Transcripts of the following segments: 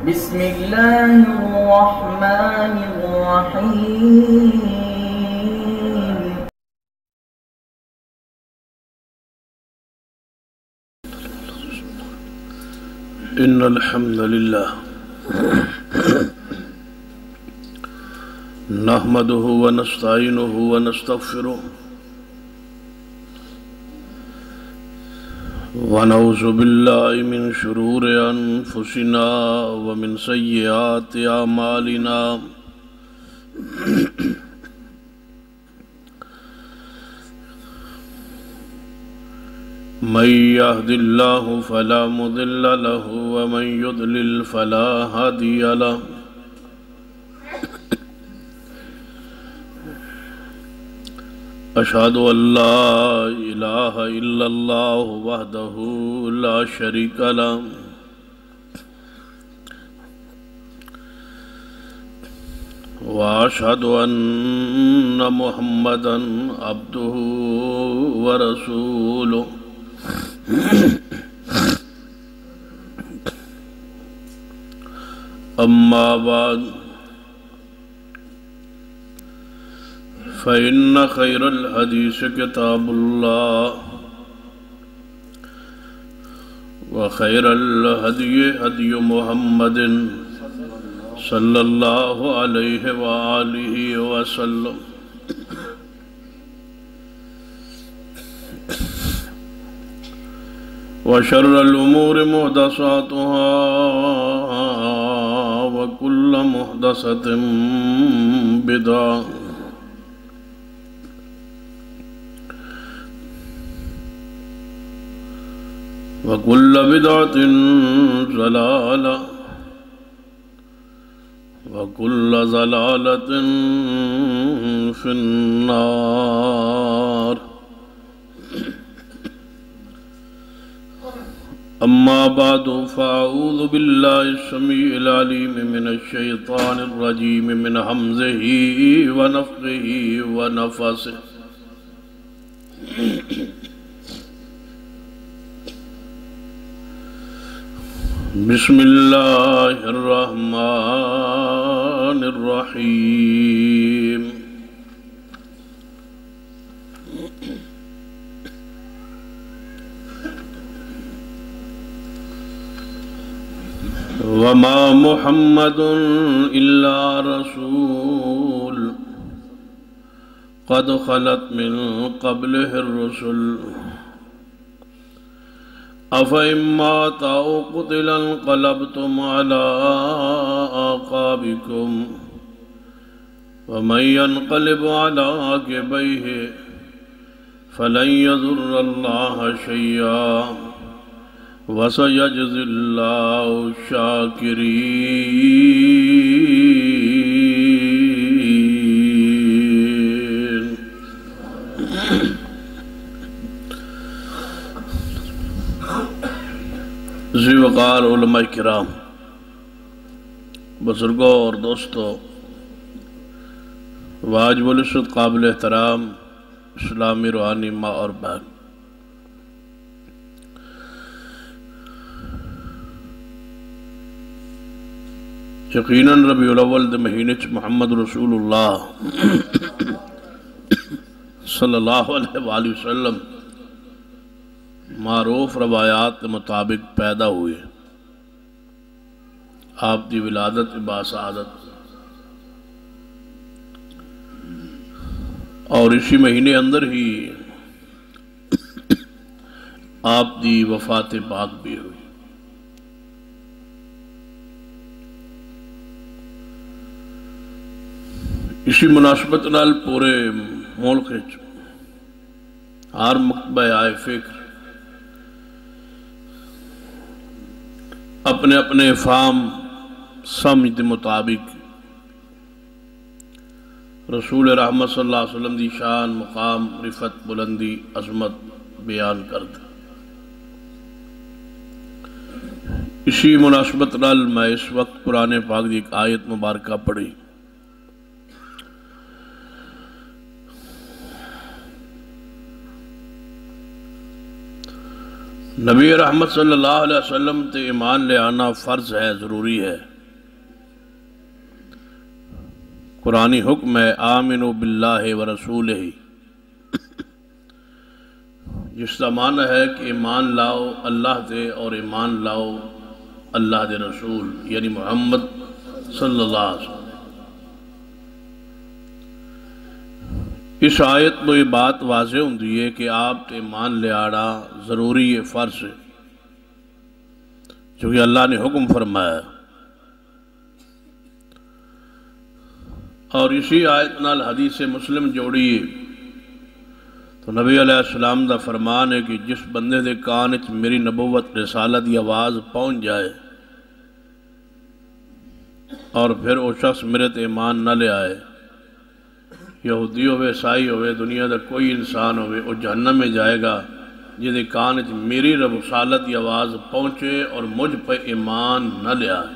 بسم الله الرحمن الرحيم. إن الحمد لله نحمده ونستعينه ونستغفره ونعوذ بالله من شرور أنفسنا ومن سيئات أعمالنا من يهد الله فلا مضل له ومن يضلل فلا هادي له أشهد أن لا إله إلا الله وحده لا شريك له وأشهد أن محمدا عبده ورسوله أما بعد فإن خير الحديث كتاب الله وخير الهدي هدي محمد صلى الله عليه وآله وسلم وشر الأمور محدثاتها وكل محدثة بدعة وكل بدعة ضلالة وكل ضلالة في النار. أما بعد فأعوذ بالله السميع العليم من الشيطان الرجيم من همزه ونفخه ونفثه. بسم الله الرحمن الرحيم. وما محمد إلا رسول قد خلت من قبله الرسل أفإن مات أو قتل انقلبتم على أعقابكم ومن ينقلب على عقبيه فلن يضر الله شيئا وسيجزي الله الشاكرين. ذی وقار علماء کرام، بزرگوں اور دوستوں، واجب العزت قابل احترام اسلامی روحانی ماں اور بہن، یقیناً ربیع الاول دے مہینے چ محمد رسول اللہ صلی اللہ علیہ وآلہ وسلم معروف روایات کے مطابق پیدا ہوئے. آپ دی ولادت باسعادت اور اسی مہینے اندر ہی آپ دی وفات پاک بھی ہوئی. اسی مناسبت نال پورے ملک ہر مکتبہ آئے فکر اپنے اپنے فہم سمجھ دے مطابق رسول رحمت صلی اللہ علیہ وسلم دی شان، مقام، رفت، بلندی، عظمت بیان کرد. اسی مناسبت نال میں اس وقت قرآن پاک دی ایک آیت مبارکہ پڑھی. نبی رحمت صلی اللہ علیہ وسلم تے ایمان لے آنا فرض ہے، ضروری ہے. قرآنی حکم ہے آمنوا باللہ ورسولہ، جس کا معنی ہے کہ ایمان لاؤ اللہ دے اور ایمان لاؤ اللہ دے رسول یعنی محمد صلی اللہ علیہ وسلم۔ اس آیت میں یہ بات واضح ہوندی ہے کہ آپ تے ایمان لے آڑا ضروری ہے، فرض ہے، چونکہ اللہ نے حکم فرمایا۔ اور اسی آیت نال حدیث مسلم جوڑیے تو نبی علیہ السلام دا فرمان ہے کہ جس بندے دے کان وچ میری نبوت رسالت دی آواز پہنچ جائے اور پھر وہ شخص میرے تے ایمان نہ لے آئے، یہودی ہوئے عیسائی ہوئے دنیا دا کوئی انسان ہوئے، وہ جہنم میں جائے گا جہدے کان وچ میری رسالت دی آواز پہنچے اور مجھ پہ ایمان نہ لے آئے۔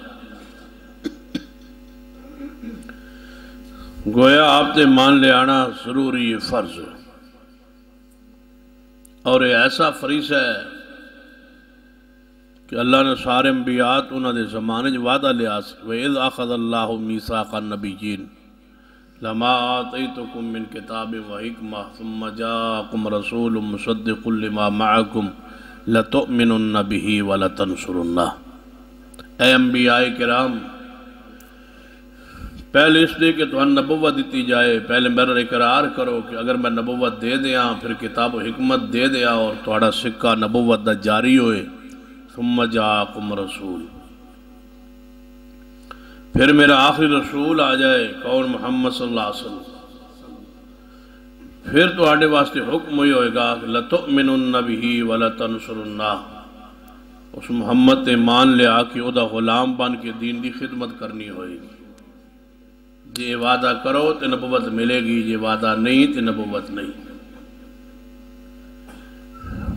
گویا آپ تے ایمان لے آنا ضروری ہے، فرض ہے، اور یہ ایسا فریضہ ہے کہ اللہ نے سارے انبیاء انہوں نے زمانے جو وعدہ لیا وَإِذْ أَخَذَ اللَّهُ مِيثَاقَ النَّبِيِّينَ لَمَا آتَيْتُكُم مِّن كِتَابٍ وَحِكْمَةٍ ثُمَّ جَاءَكُمْ رَسُولٌ مُصَدِّقٌ لِّمَا مَعَكُمْ لَتُؤْمِنُنَّ بِهِ وَلَتَنصُرُنَّهُ۔ اے انبیاء کرام، پہلے اس لیے کہ تمہیں نبوت دیتی جائے، پہلے میرا اقرار کرو کہ اگر میں نبوت دے دیا پھر کتاب و حکمت دے دیا اور تھوڑا سکہ نبوت دا جاری ہوئے، ثم جاءکم رسول، پھر میرا آخری رسول آ جائے کون؟ محمد صلی اللہ علیہ وسلم، پھر تو آڑے واسطے حکم ہوئی ہوئے گا کہ لَتُؤْمِنُنَّ بِهِ وَلَتَنْصُرُنَّهُ، اس محمد ایمان لے آ کے او دا غلام بن کے دین دی خدمت کرنی ہوئے گی۔ یہ وعدہ کرو تو نبوت ملے گی، یہ وعدہ نہیں تو نبوت نہیں۔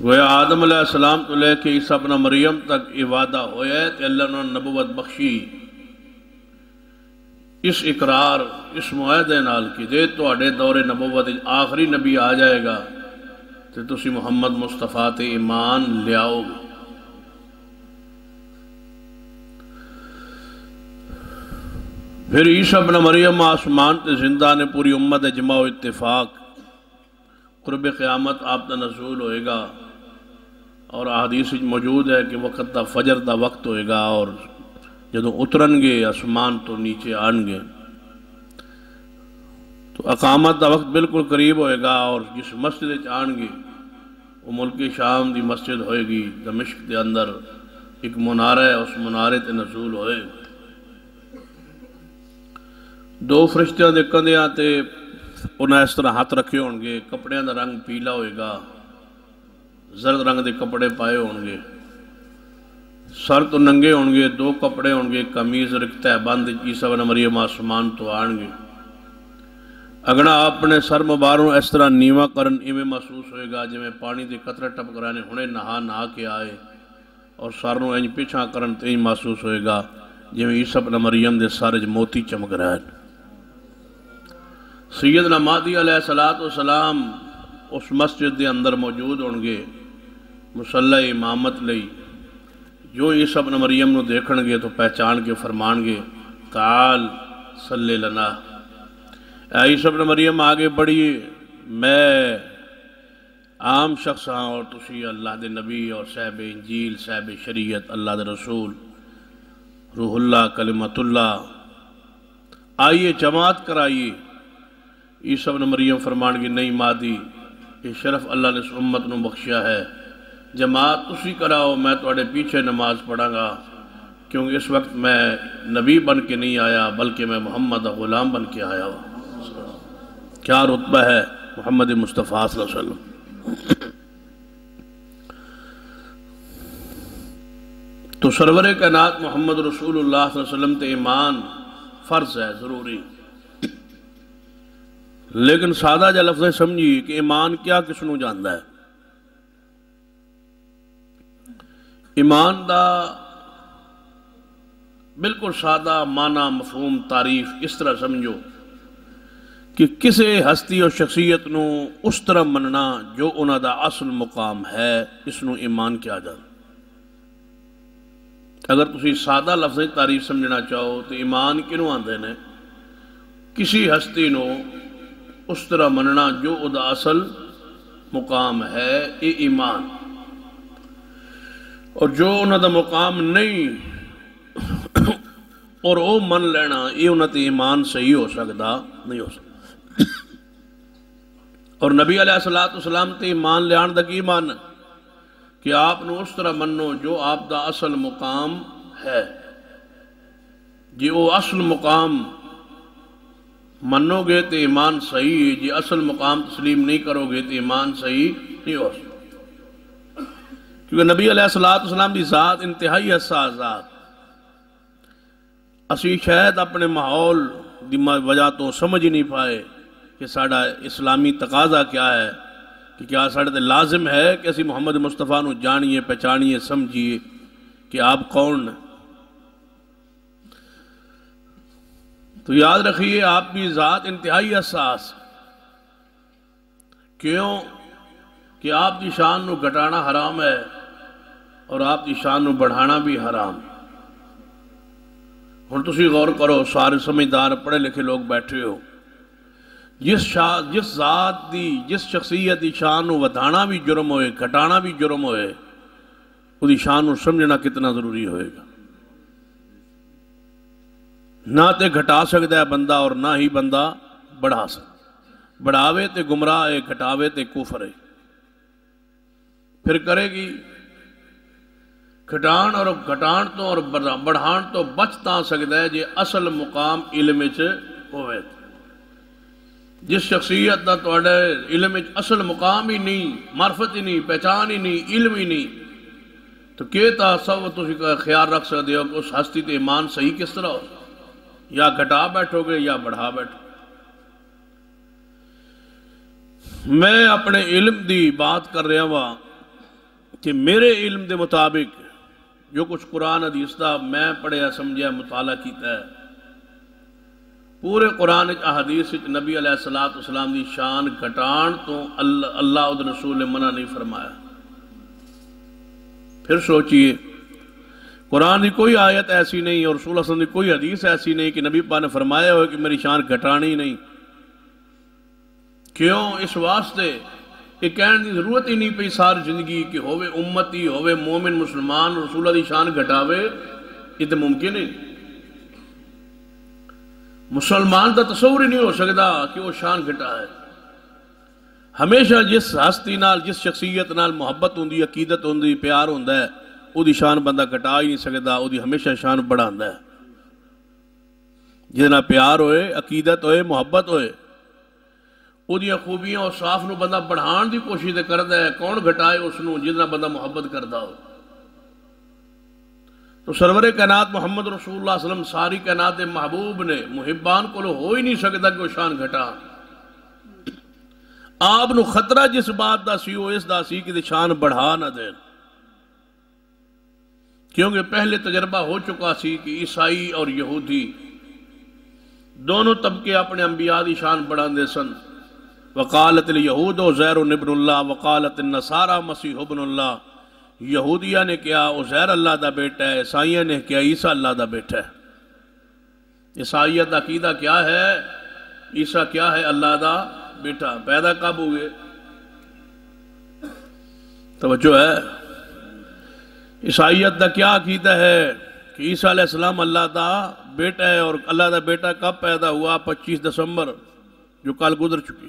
گویا آدم علیہ السلام تو لے کے عیسیٰ ابن مریم تک یہ وعدہ ہویا ہے کہ اللہ نے نبوت بخشی اس اقرار اس معاہدے نال کہ جے تواڈے دور نبوت آخری نبی آ جائے گا تو تسی محمد مصطفیٰ تے ایمان لیاؤ گے۔ پھر عیسیٰ ابن مریم آسمان تے زندہ نے پوری امت جمع و اتفاق، قرب قیامت آپ دا نزول ہوئے گا، اور احادیث موجود ہے کہ وقت دا فجر دا وقت ہوئے گا، اور جدو اترن گے آسمان تو نیچے آن گے تو اقامت دا وقت بالکل قریب ہوئے گا، اور جس مسجد آن گے وہ ملک شام دی مسجد ہوئے گی، دمشق دے اندر ایک منارہ ہے، اس منارے تے نزول ہوئے۔ دو فرشتیاں دے کندیاں تے انہیں اس طرح ہاتھ رکھے ہونگے، کپڑیاں دا رنگ پیلا ہوئے گا، زرد رنگ دے کپڑے پائے ہونگے، سر تو ننگے ہونگے، دو کپڑے ہونگے، قمیض رکھتا ہے بند، عیسیٰ ابن مریم آسمان تو آنگے۔ اگنا اپنے سر مباروں اس طرح نیواں کرن ایویں محسوس ہوئے گا جویں پانی دے قطرے ٹپ کرانے ہنے نہا کے آئے، اور سرنوں انج پیچھا کرن تے محسوس ہوئے گا جویں عیسیٰ ابن مریم دے سارے موتی چمک رہے ہیں۔ سیدنا مہدی علیہ السلام اس مسجد دے اندر موجود ہونگے مصلی امامت لئی، جو عیسیٰ ابن مریم نو دیکھن گے تو پہچان کے فرمان گے تعال صلی لنا، اے عیسیٰ ابن مریم آگے بڑھیے، میں عام شخص ہاں اور تسی اللہ دے نبی اور صاحب انجیل صاحب شریعت اللہ دے رسول روح اللہ کلمت اللہ، آئیے جماعت کرائیے۔ عیسیٰ ابن مریم فرمان گے نہیں مہدی، یہ شرف اللہ نے اس امت نو بخشیا ہے، جماعت تسی کراؤ، میں تواڈے پیچھے نماز پڑھاں گا، کیونکہ اس وقت میں نبی بن کے نہیں آیا بلکہ میں محمد غلام بن کے آیا ہوں۔ کیا رتبہ ہے محمد مصطفیٰ صلی اللہ علیہ وسلم۔ تو سرور کائنات محمد رسول اللہ صلی اللہ علیہ وسلم تے ایمان فرض ہے، ضروری، لیکن سادہ جا لفظ سمجھی کہ ایمان کیا کس نو جاندا ہے۔ ایمان دا بالکل سادہ معنی مفہوم تعریف اس طرح سمجھو کہ کسے ہستی اور شخصیت نو اس طرح مننا جو انہاں دا اصل مقام ہے، اس نو ایمان کیا جاندا۔ اگر تسی سادہ لفظ تعریف سمجھنا چاہو تو ایمان کنوں آندے نے؟ کسی ہستی نو اس طرح مننا جو ادا اصل مقام ہے یہ ایمان، اور جو انہوں دا مقام نہیں اور وہ من لینا یہ انہوں تے ایمان صحیح ہو سکتا نہیں ہو سکتا۔ اور نبی علیہ السلام تے ایمان لیان دا کی ایمان ہے کہ آپ نو اس طرح منو جو آپ دا اصل مقام ہے۔ جی وہ اصل مقام منو گے تو ایمان صحیح ہے، جی اصل مقام تسلیم نہیں کرو گے تو ایمان صحیح نہیں ہو سکتا، کیونکہ نبی علیہ السلام دی ذات انتہائی حساس ذات۔ اسی شاید اپنے ماحول دی وجہ تو سمجھ ہی نہیں پائے کہ ساڑا اسلامی تقاضا کیا ہے، کہ کیا ساڑے تے لازم ہے کہ اسی محمد مصطفیٰ نو جانیے پہچانیے سمجھیے کہ آپ کون ہیں۔ تو یاد رکھیے آپ کی ذات انتہائی حساس، کیوں کہ آپ کی شان نو گھٹانا حرام ہے اور آپ کی شان نو بڑھانا بھی حرام۔ ہن تسی غور کرو، سارے سمجھدار پڑھے لکھے لوگ بیٹھے ہو، جس ذات دی جس شخصیت دی شان نو ودھانا بھی جرم ہوئے گھٹانا بھی جرم ہوئے، وہ دی شان نو سمجھنا کتنا ضروری ہوئے گا۔ نہ تے گھٹا سکتا ہے بندہ اور نہ ہی بندہ بڑھا سکتا، بڑھاوے تے گمراہ ہے، گھٹاوے تے کفر ہے۔ پھر کرے گی گھٹان اور بڑھان تو بچتا سکتا ہے جے اصل مقام علم وچ ہوئے۔ جس شخصیت دا تواڈے علم وچ اصل مقام ہی نہیں، معرفت ہی نہیں، پہچان ہی نہیں، علم ہی نہیں، تو کہتا سب تسی کا خیال رکھ سکتے ہو کہ اس ہستی تے ایمان صحیح کس طرح ہو، یا گھٹا بیٹھو گے یا بڑھا بیٹھو۔ میں اپنے علم دی بات کر رہا ہوا کہ میرے علم دے مطابق جو کچھ قرآن حدیث دا میں پڑھیا سمجھیا مطالعہ کیتا ہے، پورے قرآن احادیث نبی علیہ السلام دی شان گھٹان تو اللہ اور رسول نے منع نہیں فرمایا۔ پھر سوچئے قرآن کی کوئی آیت ایسی نہیں اور رسول اللہ صلی اللہ علیہ وسلم کی کوئی حدیث ایسی نہیں کہ نبی پاک نے فرمایا ہوئے کہ میری شان گھٹانی نہیں۔ کیوں؟ اس واسطے کہ کہنے کی ضرورت ہی نہیں پئی ساری زندگی کہ ہوئے امتی ہوئے مومن مسلمان رسول اللہ دی شان گھٹاوے، یہ تو ممکن نہیں۔ مسلمان کا تصور ہی نہیں ہو سکتا کہ وہ شان گھٹائے۔ ہمیشہ جس ہستی نال جس شخصیت نال محبت ہوندی، عقیدت ہوندی، پیار ہوندا ہے، وہ دی شان بندہ گھٹا ہی نہیں سکتا، وہ دی ہمیشہ شان بڑھاندا ہے۔ جتنا پیار ہوئے، عقیدت ہوئے، محبت ہوئے، وہ دی خوبیاں اور صاف نو بندہ بڑھان دی کوشش کردا ہے۔ کون گھٹائے اس نو جتنا بندہ محبت کردا ہو۔ تو سرور کائنات محمد رسول اللہ صلی اللہ علیہ وسلم ساری کائنات محبوب نے محبان کو ہو ہی نہیں سکتا کہ وہ شان گھٹا۔ آپ نو خطرہ جس بات دا سی وہ اس دا سی کہ شان بڑھا نہ دین، کیونکہ پہلے تجربہ ہو چکا سی کہ عیسائی اور یہودی دونوں طبقے اپنے انبیاء دی شان بڑھان دے سن۔ وقالت الیہود عزیر ابن اللہ وقالت النصارى مسیح ابن اللہ، یہودیہ نے کیا عزیر اللہ دا بیٹا ہے، عیسائیہ نے کیا عیسیٰ اللہ دا بیٹا ہے۔ عیسائیت دا عقیدہ کیا ہے؟ عیسیٰ کیا ہے؟ اللہ دا بیٹا۔ پیدا کب ہوئے؟ توجہ ہے۔ عیسائیت دا کیا عقیدہ ہے کہ عیسیٰ علیہ السلام اللہ دا بیٹا ہے، اور اللہ دا بیٹا کب پیدا ہوا؟ 25 دسمبر جو کل گزر چکی۔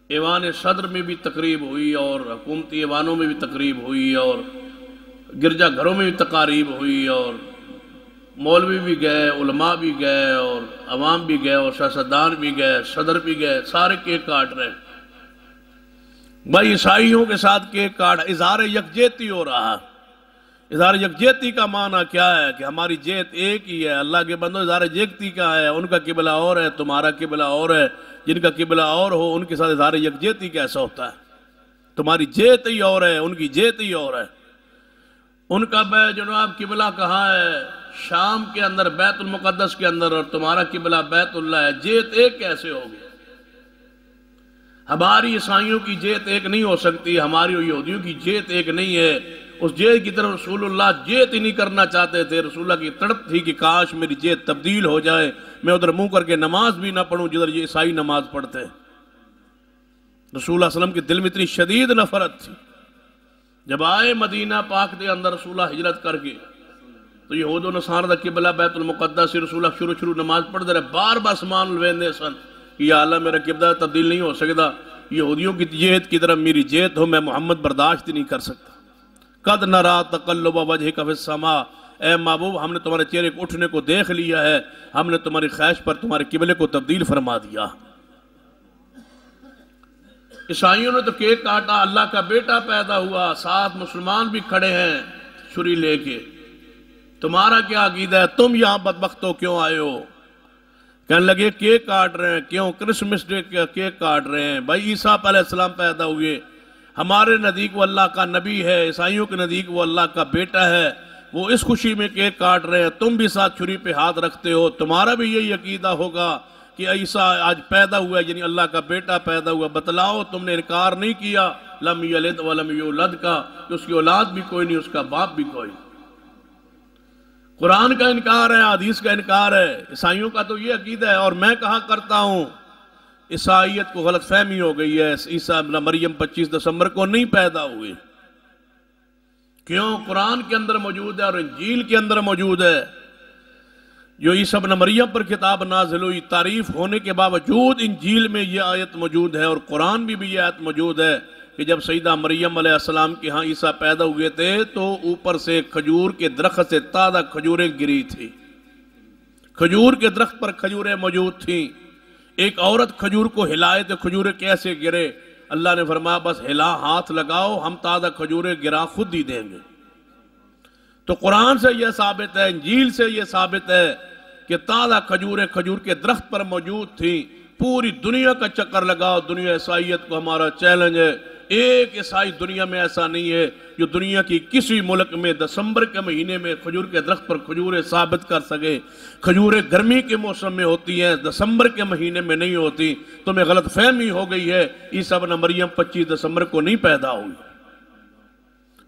ایوان صدر میں بھی تقریب ہوئی اور حکومتی ایوانوں میں بھی تقریب ہوئی اور گرجا گھروں میں بھی تقاریب ہوئی، اور مولوی بھی گئے، علماء بھی گئے، اور عوام بھی گئے، اور سیاستدان بھی گئے، صدر بھی گئے، سارے کیک کاٹ رہے۔ بھائی عیسائیوں کے ساتھ کیک کاٹ، اظہار یکجہتی ہو رہا۔ اظہار یکجہتی کا معنی کیا ہے؟ کہ ہماری جہت ایک ہی ہے۔ اللہ کے بندوں اظہار یکجہتی کا ہے، ان کا قبلہ اور ہے، تمہارا قبلہ اور ہے، جن کا قبلہ اور ہو ان کے ساتھ اظہار یکجہتی کیسا ہوتا ہے؟ تمہاری جہت ہی اور ہے، ان کی جہت ہی اور ہے۔ ان کا جناب قبلہ کہاں ہے؟ شام کے اندر، بیت المقدس کے اندر، اور تمہارا قبلہ بیت اللہ ہے۔ جہت ایک کیسے ہوگی؟ ہماری عیسائیوں کی جہت ایک نہیں ہو سکتی، ہماری یہودیوں کی جہت ایک نہیں ہے۔ اس جیت کی طرف رسول اللہ جیت ہی نہیں کرنا چاہتے تھے. رسول اللہ کی تڑپ تھی کہ کاش میری جیت تبدیل ہو جائے, میں ادھر منہ کر کے نماز بھی نہ پڑھوں جدھر یہ عیسائی نماز پڑھتے. رسول اللہ علیہ وسلم کے دل میں اتنی شدید نفرت تھی. جب آئے مدینہ پاک دے اندر رسول اللہ ہجرت کر کے, تو یہود و نصارہ دا قبلہ بیت المقدس سے رسول اللہ شروع نماز پڑھ دے رہے, بار بار سمان لویندے سن کہ یا اللہ میرا قبلہ تبدیل نہیں ہو سکتا, یہودیوں کی جیت کی طرف میری جیت ہو, میں محمد برداشت نہیں کر سکتا. قد نرا تقلب وجہک فی السماء, اے محبوب ہم نے تمہارے چہرے کو اٹھنے کو دیکھ لیا ہے, ہم نے تمہاری خواہش پر تمہارے قبلے کو تبدیل فرما دیا. عیسائیوں نے تو کیک کاٹا, اللہ کا بیٹا پیدا ہوا, ساتھ مسلمان بھی کھڑے ہیں چھری لے کے. تمہارا کیا عقیدہ ہے, تم یہاں بدبختوں کیوں آئے ہو؟ کہنے لگے کیک کاٹ رہے ہیں. کیوں؟ کرسمس ڈے کیک کاٹ رہے ہیں. بھائی عیسیٰ علیہ السلام پیدا ہوئے, ہمارے نزدیک وہ اللہ کا نبی ہے, عیسائیوں کے نزدیک وہ اللہ کا بیٹا ہے, وہ اس خوشی میں کیک کاٹ رہے ہیں, تم بھی ساتھ چھری پہ ہاتھ رکھتے ہو. تمہارا بھی یہی عقیدہ ہوگا کہ عیسیٰ آج پیدا ہوا ہے, یعنی اللہ کا بیٹا پیدا ہوا. بتلاؤ, تم نے انکار نہیں کیا لم یلد ولم یولد کا, کہ اس کی اولاد بھی کوئی نہیں, اس کا باپ بھی کوئی. قرآن کا انکار ہے, حدیث کا انکار ہے. عیسائیوں کا تو یہ عقیدہ ہے. اور میں کہا کرتا ہوں عیسائیت کو غلط فہمی ہو گئی ہے, عیسیٰ ابن مریم 25 دسمبر کو نہیں پیدا ہوئے. کیوں؟ قرآن کے اندر موجود ہے اور انجیل کے اندر موجود ہے. جو عیسیٰ ابن مریم پر کتاب نازل ہوئی, تعریف ہونے کے باوجود انجیل میں یہ آیت موجود ہے اور قرآن بھی یہ آیت موجود ہے کہ جب سیدہ مریم علیہ السلام کے ہاں عیسیٰ پیدا ہوئے تھے تو اوپر سے کھجور کے درخت سے تازہ کھجوریں گری تھی. کھجور کے درخت پر کھجوریں موجود تھیں. ایک عورت کھجور کو ہلائے تو کھجوریں کیسے گرے؟ اللہ نے فرمایا بس ہلا, ہاتھ لگاؤ, ہم تازہ کھجوریں گرا خود ہی دیں گے. تو قرآن سے یہ ثابت ہے, انجیل سے یہ ثابت ہے کہ تازہ کھجوریں کھجور کے درخت پر موجود تھیں. پوری دنیا کا چکر لگاؤ, دنیا عیسائیت کو ہمارا چیلنج ہے. ایک عیسائی دنیا میں ایسا نہیں ہے جو دنیا کی کسی ملک میں دسمبر کے مہینے میں کھجور کے درخت پر کھجوریں ثابت کر سکے. کھجوریں گرمی کے موسم میں ہوتی ہیں, دسمبر کے مہینے میں نہیں ہوتی. تمہیں غلط فہمی ہو گئی ہے, عیسیٰ ابن مریم 25 دسمبر کو نہیں پیدا ہوئی.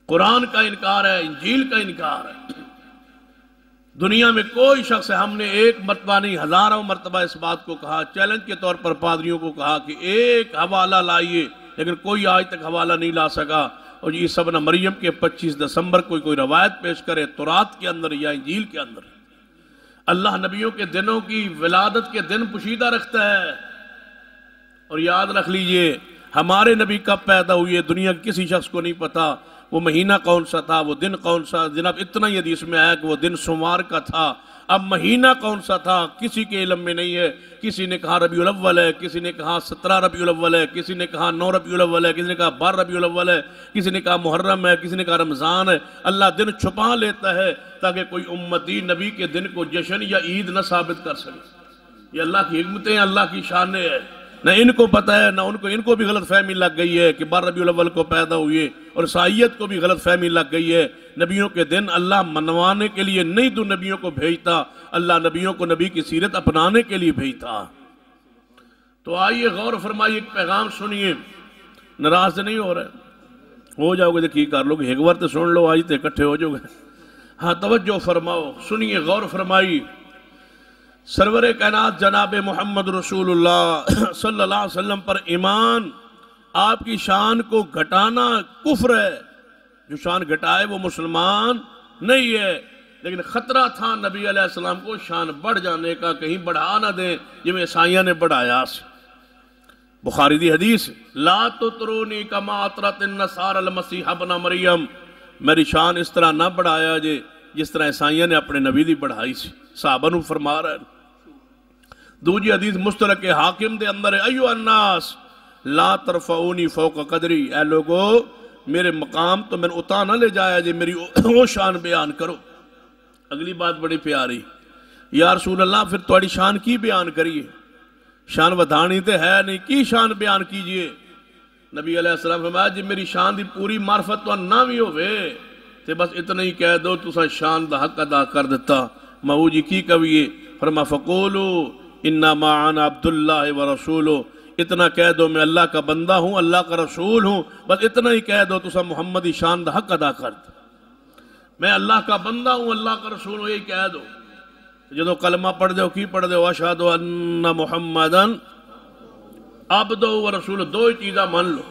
قرآن کا انکار ہے, انجیل کا انکار ہے. دنیا میں کوئی شخص ہے, ہم نے ایک مرتبہ نہیں ہزاروں مرتبہ اس بات کو کہا, چیلنج کے طور پر پادریوں کو کہا کہ ایک حوالہ لائیے, لیکن کوئی آج تک حوالہ نہیں لا سکا. اور عیسیٰ ابن مریم کے 25 دسمبر کو کوئی روایت پیش کرے تورات کے اندر یا انجیل کے اندر. اللہ نبیوں کے دنوں کی ولادت کے دن پوشیدہ رکھتا ہے. اور یاد رکھ لیجئے ہمارے نبی کب پیدا ہوئے دنیا کے کسی شخص کو نہیں پتا. وہ مہینہ کون سا تھا, وہ دن کون سا, جناب اتنا ہی حدیث میں آیا کہ وہ دن سوموار کا تھا. اب مہینہ کون سا تھا کسی کے علم میں نہیں ہے. کسی نے کہا ربیع الاول ہے, کسی نے کہا 17 ربیع الاول ہے, کسی نے کہا 9 ربیع الاول ہے, کسی نے کہا 12 ربیع الاول ہے, کسی نے کہا محرم ہے, کسی نے کہا رمضان ہے. اللہ دن چھپا لیتا ہے تاکہ کوئی امتی نبی کے دن کو جشن یا عید نہ ثابت کر سکے. یہ اللہ کی حکمتیں, اللہ کی شانیں ہیں. نہ ان کو پتہ ہے نہ ان کو بھی غلط فہمی لگ گئی ہے کہ 12 ربیع الاول کو پیدا ہوئے. اور عیسائیت کو بھی غلط فہمی لگ گئی ہے. نبیوں کے دن اللہ منوانے کے لیے نہیں تو نبیوں کو بھیجتا, اللہ نبیوں کو نبی کی سیرت اپنانے کے لیے بھیجتا. تو آئیے غور فرمائیے, ایک پیغام سنیے, ناراض نہیں ہو رہے, ہو جاؤ گے دیکھیے کر لو گے, ایک بار تو سن لو, آج تو اکٹھے ہو جاؤ گے. ہاں توجہ فرماؤ, سنیے, غور فرمائی. سرور کائنات جناب محمد رسول اللہ صلی اللہ علیہ وسلم پر ایمان, آپ کی شان کو گھٹانا کفر ہے. جو شان گھٹائے وہ مسلمان نہیں ہے. لیکن خطرہ تھا نبی علیہ السلام کو شان بڑھ جانے کا, کہیں بڑھا نہ دیں جنہیں عیسائیوں نے بڑھایا. بخاری دی حدیث, لا تطرونی کما اطرت النصارى المسیح ابن مریم, میری شان اس طرح نہ بڑھایا جے جس طرح عیسائیوں نے اپنے نبی دی بڑھائی سی. صحابہ نو فرما رہا ہے. دوجی حدیث مستدرک حاکم دے اندر ہے, ایو الناس لا ترفعونی فوق قدری, اے لوگو میرے مقام تو میں اتا نہ لے جایا جے, میری وہ شان بیان کرو. اگلی بات بڑی پیاری, یا رسول اللہ پھر تھوڑی شان کی بیان کریے, شان ودھانی تے ہے نہیں, کی شان بیان کیجئے. نبی علیہ السلام فرمایا جی میری شان دی پوری معرفت تو نہ بھی ہوئے تے بس اتنا ہی کہہ دو تسا شان دا حق ادا کر دیتا. مہو جی کی کہیے, فرما فقولو انما انا عبداللہ ورسولو, اتنا کہہ دو میں اللہ کا بندہ ہوں, اللہ کا رسول ہوں, بس اتنا ہی کہہ دو تسا محمدی شان دا حق ادا کر دو. میں اللہ کا بندہ ہوں، اللہ کا رسول ہوں، یہی کہہ دو۔ جدو کلمہ پڑھ دو کی پڑھ دو اشہد ان محمدن عبدہ و رسول، دو ہی چیزاں مان لو،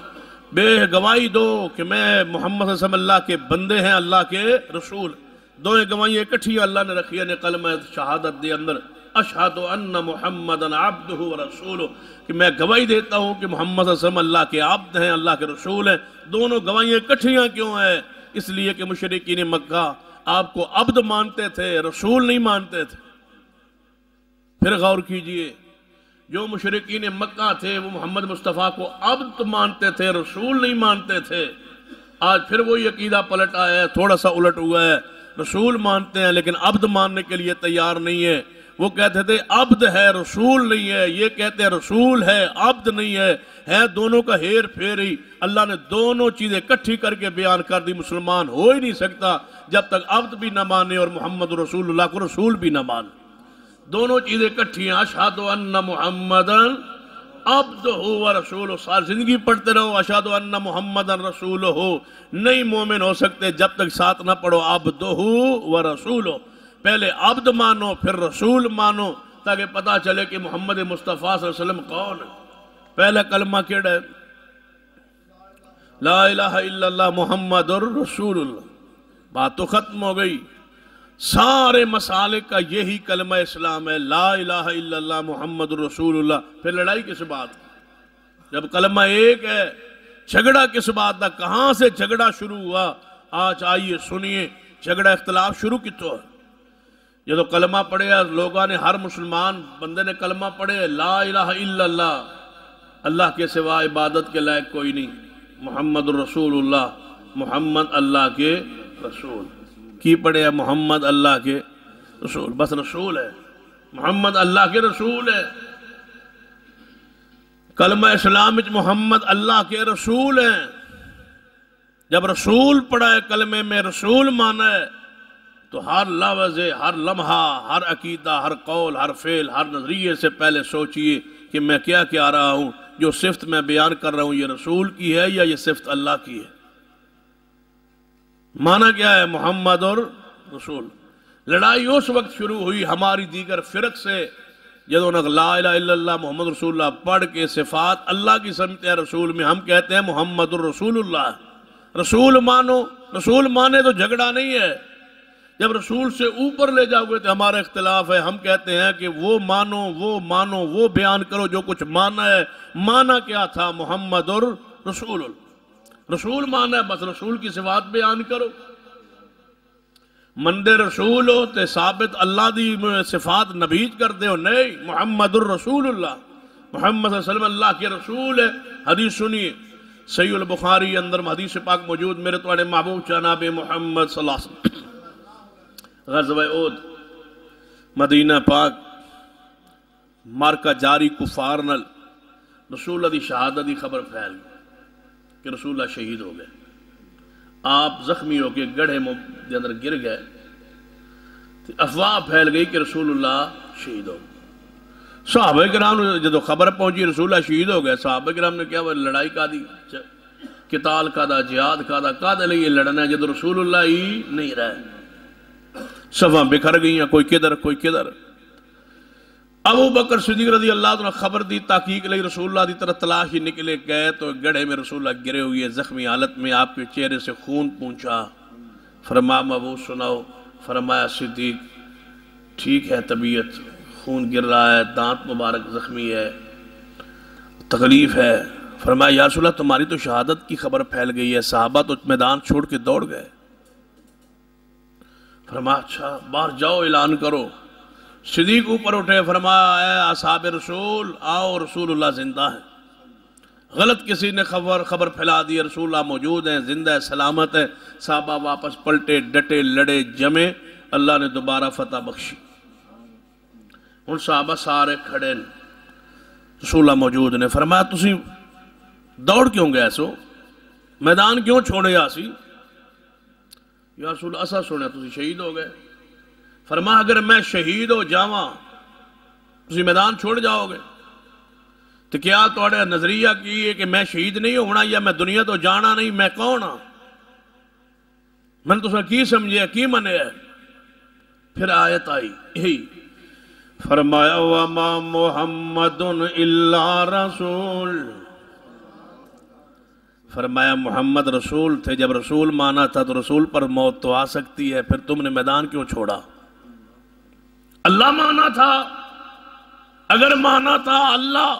بے گواہی دو کہ میں محمد صلی اللہ علیہ وسلم اللہ کے بندے ہیں، اللہ کے رسول۔ دو گواہیاں اکٹھی اللہ نے رکھی ہے کلمہ شہادت دے اندر، اشہد ان محمدن عبدہ و رسول، کہ میں گواہی دیتا ہوں کہ محمد صلی اللہ علیہ وسلم اللہ کے عبد ہیں، اللہ کے رسول ہیں۔ دونوں گواہیاں اکٹھیاں کیوں ہیں؟ اس لیے کہ مشرکین مکہ آپ کو عبد مانتے تھے، رسول نہیں مانتے تھے۔ پھر غور کیجئے، جو مشرکین مکہ تھے وہ محمد مصطفیٰ کو عبد مانتے تھے، رسول نہیں مانتے تھے۔ آج پھر وہی عقیدہ پلٹ آیا ہے، تھوڑا سا الٹ ہوا ہے، رسول مانتے ہیں لیکن عبد ماننے کے لیے تیار نہیں ہے۔ وہ کہتے تھے عبد ہے رسول نہیں ہے، یہ کہتے ہیں رسول ہے عبد نہیں ہے دونوں کا ہیر پھیر ہی۔ اللہ نے دونوں چیزیں اکٹھی کر کے بیان کر دی۔ مسلمان ہو ہی نہیں سکتا جب تک عبد بھی نہ مانے اور محمد رسول اللہ کو رسول بھی نہ مانے۔ دونوں چیزیں اکٹھی ہیں، اشہد ان محمدن عبدہ و رسولہ، ساری زندگی پڑھتے رہو اشہد ان محمدن رسولہ، نہیں مومن ہو سکتے جب تک ساتھ نہ پڑھو عبدہ و رسولہ۔ پہلے عبد مانو پھر رسول مانو، تاکہ پتہ چلے کہ محمد مصطفیٰ صلی اللہ علیہ وسلم کون ہے۔ پہلا کلمہ کیڑا ہے؟ لا الہ الا اللہ محمد رسول اللہ۔ بات تو ختم ہو گئی، سارے مسالک کا یہی کلمہ اسلام ہے، لا الہ الا اللہ محمد رسول اللہ۔ پھر لڑائی کس بات کی؟ جب کلمہ ایک ہے، جھگڑا کس بات کا؟ کہاں سے جھگڑا شروع ہوا؟ آج آئیے سنیے جھگڑا اختلاف شروع کتوں ہے۔ یہ تو کلمہ پڑھے لوگوں نے، ہر مسلمان بندے نے کلمہ پڑھے لا الہ الا اللہ، اللہ کے سوا عبادت کے لائق کوئی نہیں، محمد الرسول اللہ، محمد اللہ کے رسول کی پڑھے ہے، محمد اللہ کے رسول، بس رسول ہے، محمد اللہ کے رسول ہے۔ کلمہ اسلام وچ محمد اللہ کے رسول ہیں۔ جب رسول پڑھا ہے کلمے میں، رسول مانا ہے، تو ہر لفظ، ہر لمحہ، ہر عقیدہ، ہر قول، ہر فعل، ہر نظریے سے پہلے سوچئے کہ میں کیا کہہ رہا ہوں، جو صفت میں بیان کر رہا ہوں یہ رسول کی ہے یا یہ صفت اللہ کی ہے؟ معنی کیا ہے محمد اور رسول؟ لڑائی اس وقت شروع ہوئی ہماری دیگر فرق سے، جب انہوں نے لا الہ الا اللہ محمد رسول اللہ پڑھ کے صفات اللہ کی سمجھتے ہیں رسول میں، ہم کہتے ہیں محمد الرسول اللہ۔ رسول مانو، رسول مانے تو جھگڑا نہیں ہے۔ جب رسول سے اوپر لے جاؤ گے تو ہمارا اختلاف ہے، ہم کہتے ہیں کہ وہ مانو، وہ بیان کرو جو کچھ مانا ہے۔ مانا کیا تھا؟ محمد اور رسول اللہ، رسول مانا ہے، بس رسول کی صفات بیان کرو۔ مندے رسول ہو تے ثابت اللہ دی صفات نبیج کرتے ہو، نہیں، محمد الرسول اللہ، محمد صلی اللہ علیہ وسلم اللہ کے رسول ہے۔ حدیث سنیے، صحیح البخاری اندر حدیث پاک موجود، میرے تواڈے محبوب جناب محمد صلی اللہ علیہ وسلم غزوہ احد، مدینہ پاک، مارکا جاری کفار نال، رسول اللہ دی شہادت دی خبر پھیل گئی کہ رسول اللہ شہید ہو گئے۔ آپ زخمی ہو کے گڑھے دے اندر گر گئے، افواہ پھیل گئی کہ رسول اللہ شہید ہو گئے۔ صحابہ کرام جب خبر پہنچی رسول اللہ شہید ہو گئے، صحابہ کرام نے کیا لڑائی کا دی، قتال کا دا، جہاد کا دا، کا دے لئے لڑنا ہے جب رسول اللہ ہی نہیں رہے۔ صفاں بکھر گئی ہیں، کوئی کدھر کوئی کدھر۔ ابو بکر صدیق رضی اللہ عنہ خبر دی، تحقیق لئی رسول اللہ دی طرف تلاشی نکلے گئے تو گڑھے میں رسول اللہ گرے ہوئے زخمی حالت میں، آپ کے چہرے سے خون پونچھا۔ فرمایا محبوب سناؤ؟ فرمایا صدیق ٹھیک ہے، طبیعت، خون گر رہا ہے، دانت مبارک زخمی ہے، تکلیف ہے۔ فرمایا یا رسول اللہ تمہاری تو شہادت کی خبر پھیل گئی ہے، صحابہ تو میدان چھوڑ کے دوڑ گئے۔ فرمایا اچھا باہر جاؤ اعلان کرو۔ صدیق اوپر اٹھے، فرمایا اے اصحاب رسول، آؤ رسول اللہ زندہ ہے۔ غلط کسی نے خبر پھیلا دی، رسول اللہ موجود ہیں، زندہ ہے، سلامت ہے۔ صحابہ واپس پلٹے، ڈٹے، لڑے، جمے، اللہ نے دوبارہ فتح بخشی۔ ان صحابہ سارے کھڑے، رسول اللہ موجود نے۔ فرمایا تسی دوڑ کیوں گئے سو؟ میدان کیوں چھوڑے آسی؟ یا رسول اللہ اسا سنے تسی شہید ہو گئے۔ فرمایا اگر میں شہید ہو جاواں تسی میدان چھوڑ جاؤ گے تو کیا تھوڑے نظریہ کی ہے کہ میں شہید نہیں ہونا یا میں دنیا تو جانا نہیں، میں کون ہاں؟ میں نے تو کی سمجھے کی منے ہے؟ پھر آیت آئی یہی فرمایا وَمَا مُحَمَّدٌ إِلَّا رَسُولٌ، فرمایا محمد رسول تھے، جب رسول مانا تھا تو رسول پر موت تو آ سکتی ہے، پھر تم نے میدان کیوں چھوڑا؟ اللہ مانا تھا، اگر مانا تھا اللہ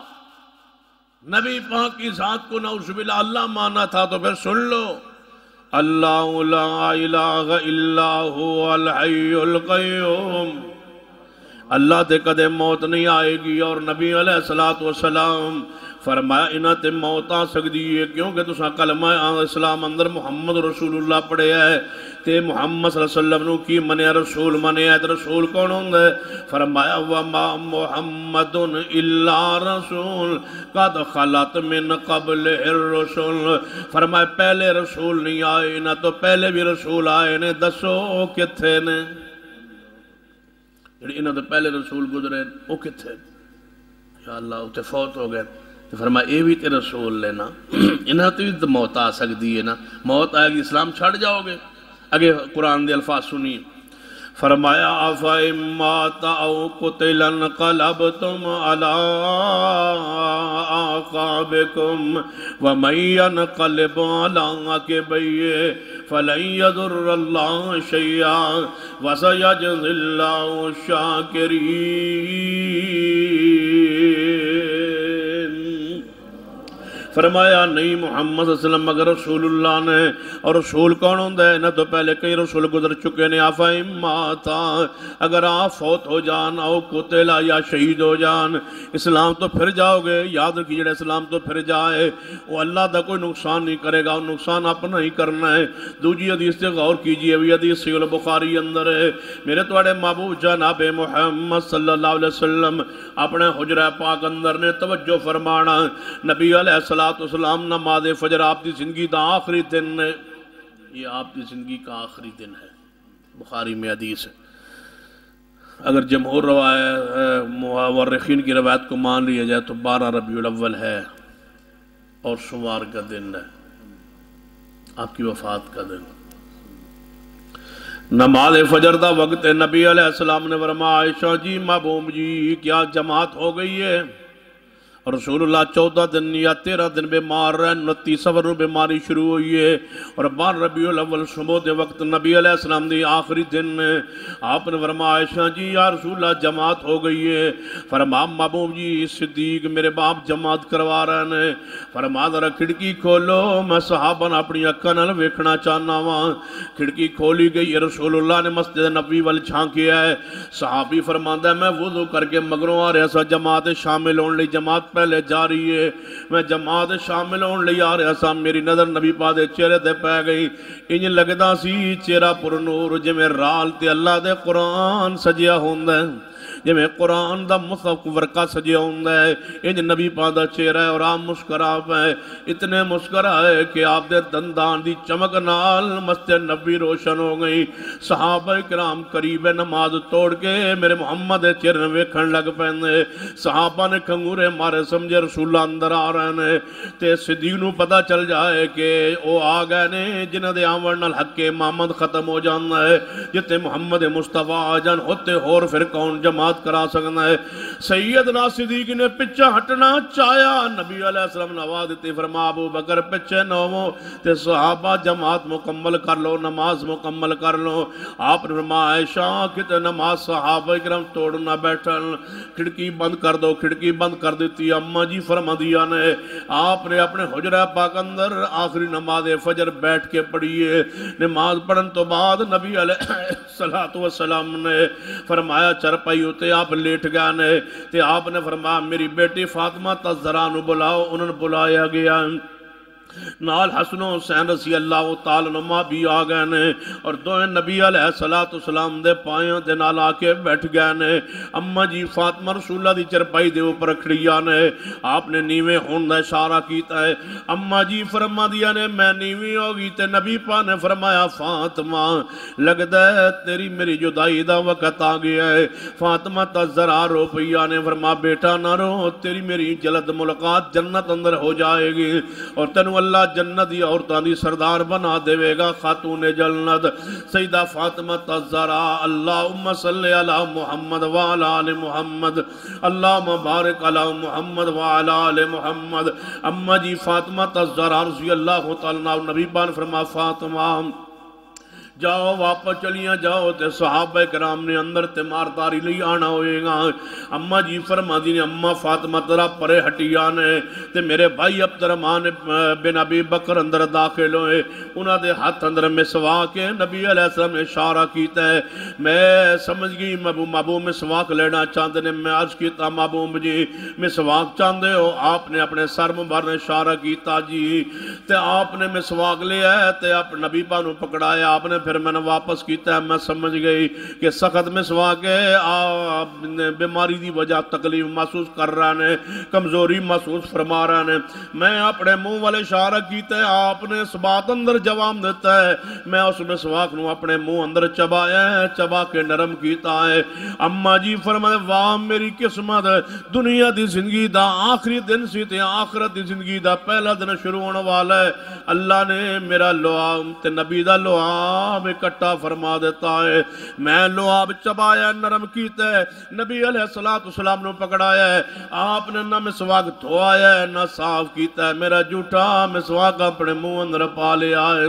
نبی پاک کی ذات کو نعوذ باللہ اللہ مانا تھا تو پھر سن لو، اللہ لا الہ الا هو الحی القیوم، اللہ تے کدے موت نہیں آئے گی، اور نبی علیہ السلام فرمایا انہاں تے موت آ سکتی ہے کیونکہ تساں کلمہ اسلام اندر محمد رسول اللہ پڑھے ہے تے محمد صلی اللہ علیہ وسلم نو کی منیا رسول منیا تے رسول کون ہوندا ہے؟ فرمایا وما محمد الا رسول قد خلت من قبل الرسل، فرمایا پہلے رسول نہیں آئے نہ تو پہلے بھی رسول آئے نے، دسو کتھے نے؟ انہاں تو پہلے رسول گزرے وہ کتھے؟ یا اللہ وہ تے فوت ہو گئے، فرمایا اے بھی تے رسول لینا، انہاں تو بھی موت آ سکتی ہے نا، موت آئے گی اسلام چھڑ جاؤ گے؟ اگے قرآن دے الفاظ سنیے، فرمایا افَإِن مَّاتَ أَوْ قُتِلَ انقلبتم عَلَىٰ أَعْقَابِكُمْ وَمَن يَنقلب عَلَىٰ عَقِبَيْهِ فَلَن يَضُرَّ اللَّهَ شَيْئًا وَسَيَجْزِي اللَّهُ الشَّاكِرِينَ۔ فرمایا نہیں محمد صلی اللہ علیہ وسلم مگر رسول اللہ نے، اور رسول کون ہوندہ ہے؟ نہ تو پہلے کئی رسول گزر چکے نے، آفَإِن مَّاتَ اگر آپ فوت ہو جان، او قتل یا شہید ہو جان، اسلام تو پھر جاؤ گے، یاد رکھیے جڑا اسلام تو پھر جائے وہ اللہ دا کوئی نقصان نہیں کرے گا، وہ نقصان اپنا ہی کرنا ہے۔ دوسری حدیث سے غور کیجئے، وہ حدیث صحیح البخاری اندر ہے، میرے توڑے محبوب جناب محمد صلی اللہ علیہ وسلم اپنے حجرہ پاک اندر نے توجہ فرمانا، نبی علیہ السلام نماز فجر آپ کی زندگی دا آخری دن ہے، یہ آپ کی زندگی کا آخری دن ہے، بخاری میں حدیث ہے۔ اگر جمہور مورخین کی روایت کو مان لیا جائے تو 12 ربیع الاول ہے اور سوار کا دن ہے، آپ کی وفات کا دن۔ نماز فجر دا وقت نبی علیہ السلام نے فرمایا عائشہ جی محبوب جی کیا جماعت ہو گئی ہے؟ رسول اللہ 14 دن یا 13 دن بیمار رہے، 29 سفر بیماری شروع ہوئی ہے، اور 12 ربیع الاول صبح دے وقت نبی علیہ السلام دی آخری دن ہے۔ آپ نے فرمایا عائشہ جی یا رسول اللہ جماعت ہو گئی ہے؟ فرمایا محبوب جی صدیق میرے باپ جماعت کروا رہے ہیں۔ فرمایا ذرا کھڑکی کھولو، میں صحابہ نے اپنی اکھاں نال ویکھنا چاہنا وا۔ کھڑکی کھولی گئی، رسول اللہ نے مسجد نبوی ول چھانکیا ہے۔ صحابی فرماندا ہے میں وضو کر کے مگروں آ رہا سا جماعت شامل ہونے لئی، جماعت پہلے جا رہی ہے، میں جماعت شامل ہونے لئی آ رہا سا، میری نظر نبی پاک دے چہرے تے پے گئی، انج لگدا سی چہرہ پر نور جویں رال تے اللہ دے قرآن سجیا ہوندا ہے، جویں قرآن دا مصحف ورقہ سجیا ہوندا ہے، انج نبی پاک دا چہرہ ہے، اور آپ مسکرا پے، اتنے مسکرا ہے کہ آپ دے دندان دی چمک نال مسجد نبی روشن ہو گئی۔ صحابہ کرام قریب نماز توڑ کے میرے محمد دے چہرے ویکھن لگ پیندے، صحابہ نے کھنگورے مارے سمجھے رسول اللہ اندر آ رہے ہیں، تے صدیق نو پتہ چل جائے کہ او آ گئے نے جنہاں دے آون نال حق امامت ختم ہو جانا ہے، جتے محمد مصطفیٰ آ جان ہوتے ہور پھر کون جماعت کرا سکنا ہے۔ سیدنا صدیق نے پچھا ہٹنا چاہیا، نبی علیہ السلام نے آواز دیتی فرما ابو بکر پچھے نہ ہو، تے صحابہ جماعت مکمل کر لو، نماز مکمل کر لو۔ آپ نے فرمایا عائشہ کہ نماز صحابہ کرام توڑنا بیٹھن، کھڑکی بند کر دو، کھڑکی بند کر دیتی۔ اماں جی فرما دیا نے آپ نے اپنے حجرہ پاک اندر آخری نماز فجر بیٹھ کے پڑھی ہے۔ نماز پڑھن تو بعد نبی علیہ السلام نے فرمایا چرپائی ہوتے آپ لیٹ گئے نے، تے آپ نے فرمایا میری بیٹی فاطمہ تزہرا نو بلاؤ، انہوں نے بلایا گیا، نال حسن و حسین رضی اللہ تعالیٰ نما بھی آ گئے نے، اور دوئے نبی علیہ السلام دے پائیوں دے نال آ کے بیٹھ گئے نے۔ اماں جی فاطمہ رسول اللہ دی چرپائی دے اوپر کھڑیا نے، آپ نے نیویں ہون دا اشارہ کیتا ہے، اماں جی فرما دیا نے میں نیویں ہوگی، تے نبی پاک نے فرمایا فاطمہ لگدا ہے تیری میری جدائی دا وقت آ گیا ہے۔ فاطمہ تزہرا رو پیا نے، فرما بیٹا نہ رو، تیری میری جلد ملاقات جنت اندر ہو جائے گی، اور تینوں تینوں اللہ جنت دی عورتاں دی سردار بنا دے گا، خاتون جنت سیدہ فاطمہ الزہرا۔ اللہم صلی علی محمد وعلی آل محمد، اللہم بارک علی محمد وعلی آل محمد۔ اما جی فاطمہ الزہرا رضی اللہ تعالیٰ عنہ، نبی پاک فرما فاطمہ جاؤ واپس چلیاں جاؤ تے صحابہ کرام نے اندر تے مارداری لئی آنا ہوئے گا۔ اماں جی فرما دی نے اماں فاطمہ ترا پرے ہٹیا نے تے میرے بھائی عبدالرحمن بن ابی بکر اندر داخل ہوئے، انہاں دے ہاتھ اندر مسواک ہے، نبی علیہ السلام نے اشارہ کیتا ہے، میں سمجھ گئی محبوب مسواک لینا چاہتے نے، میں عرض کیتا محبوب جی مسواک چاہتے ہو؟ آپ نے اپنے سر مبارک نے اشارہ کیتا جی، تے آپ نے مسواک لیا ہے تے آپ نبی پاک نو پکڑایا، آپ نے پھر میں نے واپس کیتا ہے، میں سمجھ گئی کہ سخت مسواک ہے، آپ بیماری دی وجہ تکلیف محسوس کر رہا ہے، کمزوری محسوس فرما رہا ہے، میں اپنے منہ والے اشارہ کیتا ہے، آپ نے اس بات اندر جواب دیتا ہے، میں اس مسواک نو اپنے منہ اندر چبایا ہے، چبا کے نرم کیتا ہے۔ اماں جی فرمائے واہ میری قسمت، دنیا دی زندگی دا آخری دن سی تے آخرت دی زندگی دا پہلا دن شروع ہونے والا ہے، اللہ نے میرا لعاب تے نبی دا لعاب اکٹھا فرما دیتا ہے، میں لعاب چبایا نرم کیتا ہے، نبی علیہ السلام نے پکڑایا ہے، آپ نے نہ مسواک دھوایا ہے نہ صاف کیتا ہے، میرا جھوٹا مسواک اپنے منہ اندر پا لیا ہے،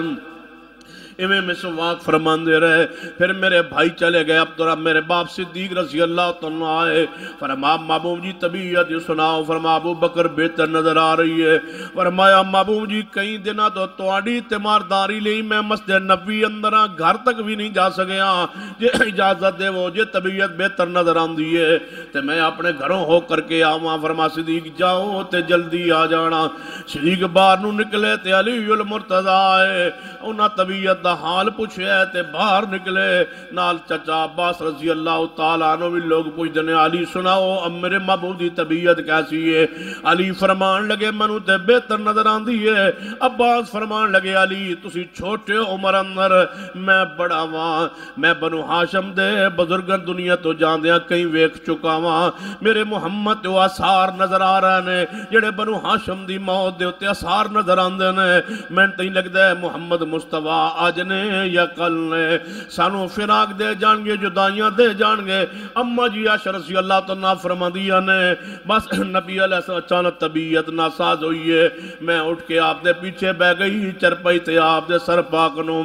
ایویں مسواک فرماندے رہے۔ پھر میرے بھائی چلے گئے، عبدالرحمن میرے باپ صدیق رضی اللہ تعالیٰ آئے، فرمایا محبوب جی طبیعت سناؤ، فرمایا ابو بکر بہتر نظر آ رہی ہے، فرمایا محبوب جی کئی دنہ تو تواڈی تیمارداری لئی میں مسجد نبوی اندر گھر تک بھی نہیں جا سکیا، جے اجازت دے وہ جے طبیعت بہتر نظر آندی ہے تے میں اپنے گھروں ہو کر کے آواں، فرمایا صدیق جاؤ تے جلدی آ جانا۔ صدیق باہر نو نکلے تے علی المرتضی آئے، انہاں طبیعت دا حال پوچھے تے باہر نکلے، نال چچا عباس رضی اللہ تعالیٰ عنہ بھی لوگ پوچھ دنے علی سناؤ اب میرے محبوب دی طبیعت کیسی ہے؟ علی فرمان لگے منو تے بہتر نظر آندی ہے، عباس فرمان لگے علی تسی چھوٹے عمر اندر، میں بڑا وہاں، میں بنو ہاشم دے بزرگن دنیا تو جاندیاں کہیں ویکھ چکا وہاں، میرے محمد تے آثار نظر آ رہے نے، جڑے بنو ہاشم دی موت دے تے آثار نظر آندے نے، میں تے لگدا ہے محمد مصطفیٰ آج نے یا کل نے سانو فراق دے جان گے، جدائیاں دے جان گے۔ اماں جی عائشہ رضی اللہ تعالیٰ فرما دیا نے بس نبی علیہ السلام اچانک طبیعت ناساز ہوئی ہے، میں اٹھ کے آپ دے پیچھے بہ گئی، چرپائی تے آپ دے سر پاک نو